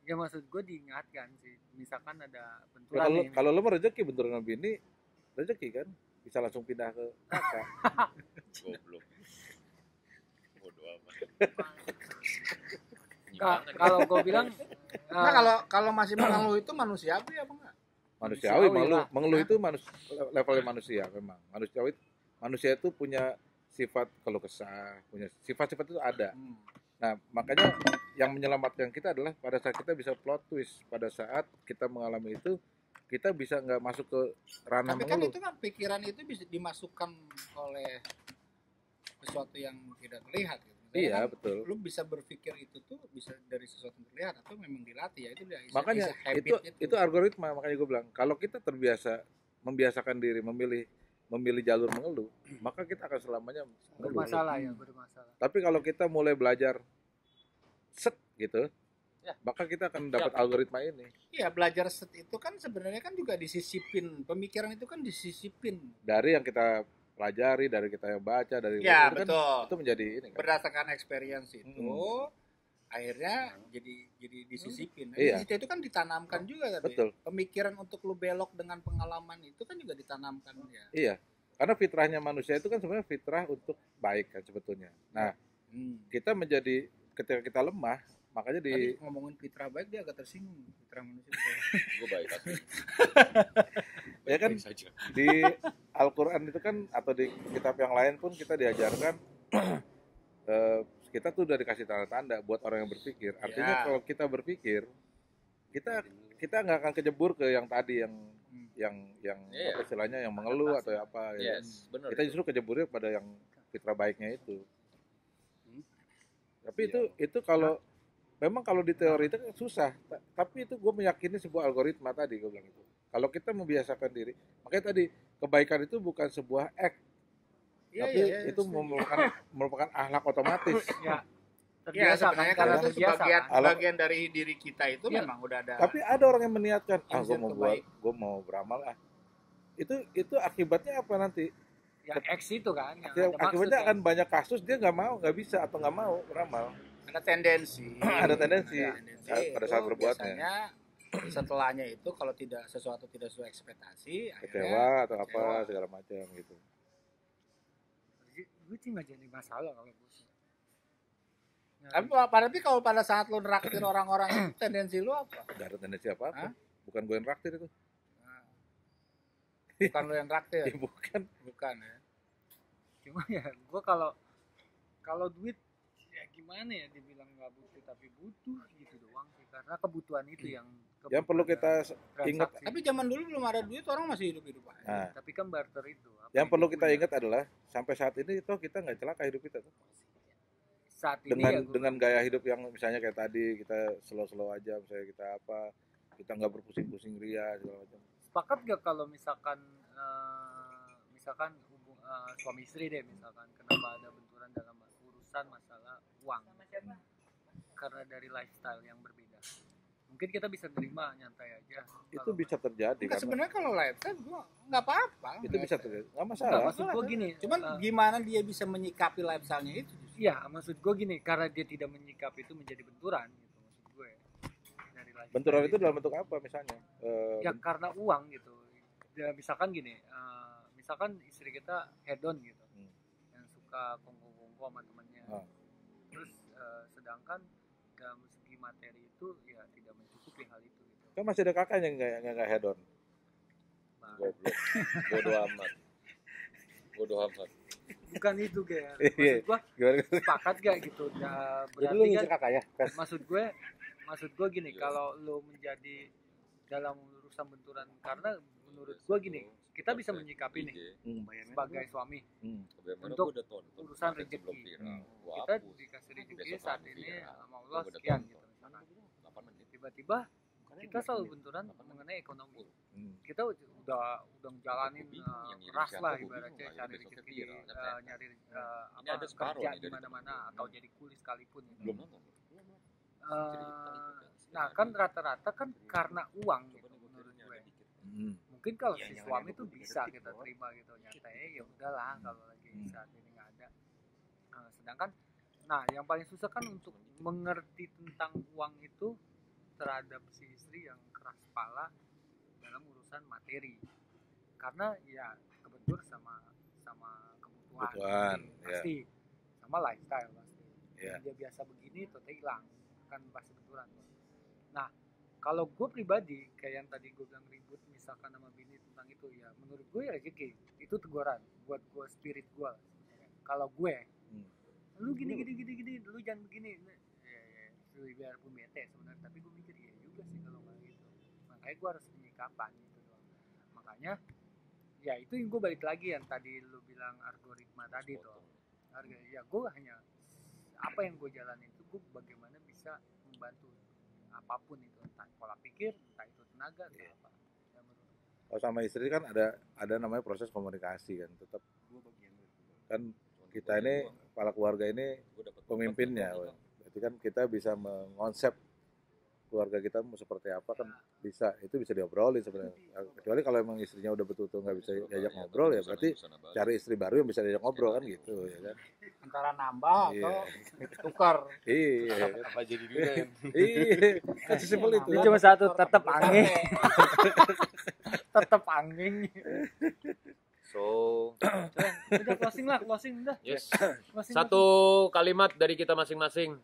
Ya maksud gue diingatkan sih. Misalkan ada Ya, benturan nih. kalau lu mah rezeki bentur dengan bini, rezeki kan bisa langsung pindah ke kakak. Goblok. Bodoh amat. Kalau gue bilang Nah, kalau masih mengeluh itu manusiawi apa enggak? Manusiawi, Manusiawi lah. mengeluh itu levelnya manusia memang. Manusia itu punya sifat keluh kesah, punya sifat-sifat itu ada. Nah, makanya yang menyelamatkan kita adalah pada saat kita bisa plot twist, pada saat kita mengalami itu, kita bisa nggak masuk ke ranah Tapi kan mengeluh. itu kan pikiran itu bisa dimasukkan oleh sesuatu yang tidak terlihat gitu. Misalnya Iya, kan, betul. lu bisa berpikir itu tuh bisa dari sesuatu yang terlihat atau memang dilatih ya itu dia Makanya itu algoritma, makanya gue bilang kalau kita membiasakan diri memilih jalur mengeluh, maka kita akan selamanya mengeluh. bermasalah ya, bermasalah. Tapi kalau kita mulai belajar set gitu, Ya. maka kita akan dapat algoritma ini. Iya, belajar set itu kan sebenarnya kan juga disisipin. Pemikiran itu kan disisipin. Dari yang kita pelajari, dari kita yang baca, dari Ya, itu kan, betul. itu menjadi ini kan. Berdasarkan experience itu akhirnya jadi disisipin. Iya. Di situ itu kan ditanamkan juga tadi. Betul. Pemikiran untuk lu belok dengan pengalaman itu kan juga ditanamkan ya. Iya. Karena fitrahnya manusia itu kan sebenarnya fitrah untuk baik kan sebetulnya. Nah, kita menjadi ketika kita lemah, makanya Tadi ngomongin fitrah baik dia agak tersinggung. Fitrah manusia. Gue baik asli. ya kan Baik saja. di Al-Quran itu kan atau di kitab yang lain pun kita diajarkan kita tuh udah dikasih tanda-tanda buat orang yang berpikir. Artinya kalau kita berpikir, kita nggak akan kejebur ke yang tadi yang apa istilahnya yang mengeluh atau apa. Yes, benar. Kita justru kejeburnya pada yang fitrah baiknya itu. Tapi itu kalau memang kalau di teori itu kan susah. Tapi itu gue meyakini sebuah algoritma tadi gue bilang itu. Kalau kita membiasakan diri, makanya tadi kebaikan itu bukan sebuah act, tapi itu merupakan akhlak otomatis. Ya. Ya, Terbiasa kan, sebenarnya karena itu terbiasa sebagian kan. bagian dari diri kita itu memang udah ada. Tapi ada orang yang meniatkan, Insting gue mau beramal Itu akibatnya apa nanti? Yang X itu kan, yang ada maksud Akibatnya kan. akan banyak kasus dia nggak bisa atau nggak mau beramal. Ada tendensi. Ada tendensi pada saat itu berbuatnya. Biasanya setelahnya itu kalau sesuatu tidak sesuai ekspektasi, Kecewa atau kecewa. apa segala macam gitu. Gue sih nggak jadi masalah kalau gue sih. Tapi kalau pada saat lu neraktir orang-orang itu tendensi lu apa? Gak ada tendensi apa-apa. Bukan gue yang raktir itu. Bukan lu yang neraktir. Ya, bukan ya. Cuma ya gue kalau duit ya gimana ya dibilang nggak butuh tapi butuh gitu doang sih, karena kebutuhan itu yang perlu kita ingat. Tapi zaman dulu belum ada duit, orang masih hidup aja. Nah, tapi kan barter itu. yang perlu kita ingat adalah sampai saat ini itu kita nggak celaka hidup kita tuh. Saat ini Dengan gaya hidup yang misalnya kayak tadi kita slow aja, misalnya kita nggak berpusing-pusing ria segala macam. Sepakat gak kalau misalkan suami istri deh misalkan kenapa ada benturan dalam urusan masalah uang karena dari lifestyle yang berbeda, mungkin kita bisa terima nyantai aja Itu bisa terjadi kan. Sebenarnya kalau lifestyle gua nggak apa-apa. Itu bisa terjadi, nggak masalah. Nah, maksud gue gini, cuman gimana dia bisa menyikapi lifestyle-nya itu? Iya, maksud gue gini, karena dia tidak menyikapi itu menjadi benturan gitu maksud gue. Dari lifestyle benturan itu dalam bentuk apa misalnya? Ya karena uang gitu. Ya, misalkan gini, misalkan istri kita hedon gitu, yang suka kongko-kongko sama temannya. Terus sedangkan dalam segi materi itu ya tidak mencukupi hal itu gitu. Kan masih ada kakaknya yang nggak hedon. Goblok. Bodoh amat. Bukan itu kayak. Iya. Maksud gua sepakat gak gitu. Ya, berarti kan kakak ya. maksud gue gini, kalau lo menjadi dalam urusan benturan, karena menurut gue gini, kita bisa menyikapi nih sebagai suami untuk urusan rezeki. Kita dikasih rezeki saat ini sama Allah sekian gitu. Tiba-tiba kita selalu benturan mengenai ekonomi. Kita udah ngejalanin keras lah ibaratnya cari rezeki, nyari kerja di mana-mana atau jadi kuli sekalipun. Nah kan rata-rata kan karena uang gitu menurut gue. Mungkin kalau si suami itu bisa kita terima gitu, nyantai ya udahlah kalau lagi saat ini nggak ada. Sedangkan nah yang paling susah kan untuk mengerti tentang uang itu terhadap si istri yang keras kepala dalam urusan materi, karena ya kebentur sama kebutuhan pasti, sama lifestyle pasti. Dia biasa begini total hilang kan pasti benturan. Nah kalau gue pribadi kayak yang tadi gue bilang ribut misalkan sama bini tentang itu, ya menurut gue ya rezeki itu teguran buat gue, spirit gue. Kalau gue lu gini lu jangan begini biarpun bete sebenarnya, tapi gue mikir ya juga sih kalau nggak gitu, makanya gue harus menyikapan gitu doang. Makanya ya itu yang gue balik lagi yang tadi lu bilang algoritma tadi tuh, ya gue hanya apa yang gue jalanin itu gue bagaimana bisa membantu apapun itu, entah pola pikir, entah itu tenaga, entah apa ya, kalau sama istri kan ada namanya proses komunikasi kan, tetap kan kita ini kepala keluarga ini pemimpinnya. Berarti kan kita bisa mengonsep keluarga kita mau seperti apa kan bisa, itu bisa diobrolin sebenarnya. Kecuali kalau emang istrinya udah betul-betul nggak bisa diajak ngobrol, ya berarti cari istri baru yang bisa diajak ngobrol kan gitu ya kan. Antara nambah atau tukar. Iya. Apa jadi duit? Iya. Kan sesimpel itu. Cuma satu, tetap angin. Tetap angin. So, udah closing udah. yes. Closing Satu kalimat dari kita masing-masing.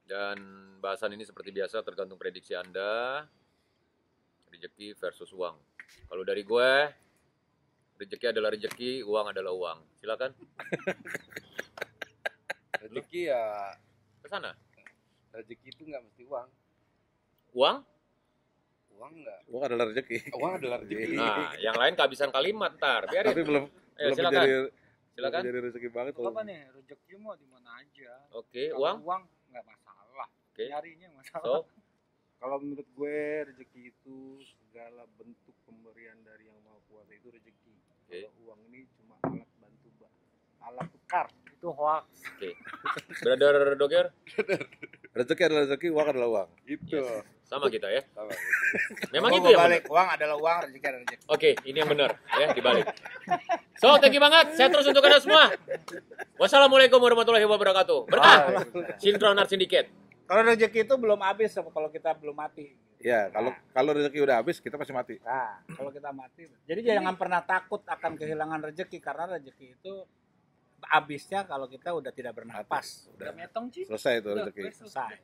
Dan bahasan ini seperti biasa tergantung prediksi Anda. Rezeki versus uang. Kalau dari gue, rezeki adalah rezeki, uang adalah uang. Silakan. Rezeki ya Ke sana. rezeki itu nggak mesti uang. Uang? Uang nggak. Uang adalah rezeki. Uang adalah rezeki. Nah, yang lain kehabisan kalimat, ntar. Biarin. Tapi belum silakan. Silakan. Jadi rezeki banget Untuk apa nih? Rezeki mau di mana aja. Oke, Kalau uang? uang nggak masalah. Oke. Nyarinya yang masalah. So, Kalau menurut gue rezeki itu segala bentuk pemberian dari yang Maha Kuasa itu rezeki. Kalau uang ini cuma alat bantu, alat tukar. Itu hoax. oke. Brother Doger, rezeki adalah rezeki, uang adalah uang. Itu. sama kita ya. Sama. Memang Oh, itu yang balik, benar. uang adalah uang, rezeki adalah rezeki. Oke, ini yang benar ya, dibalik. So, thank you banget. Saya terus untuk Anda semua. Wassalamualaikum warahmatullahi wabarakatuh. Berkah. Sinkronar Syndicate. Kalau rezeki itu belum habis kalau kita belum mati. Ya, kalau rezeki udah habis kita pasti mati. Nah, kalau kita mati. Jadi jangan pernah takut akan kehilangan rezeki, karena rezeki itu habisnya kalau kita udah tidak bernapas. Udah metong sih. Selesai itu Udah, rezeki. selesai.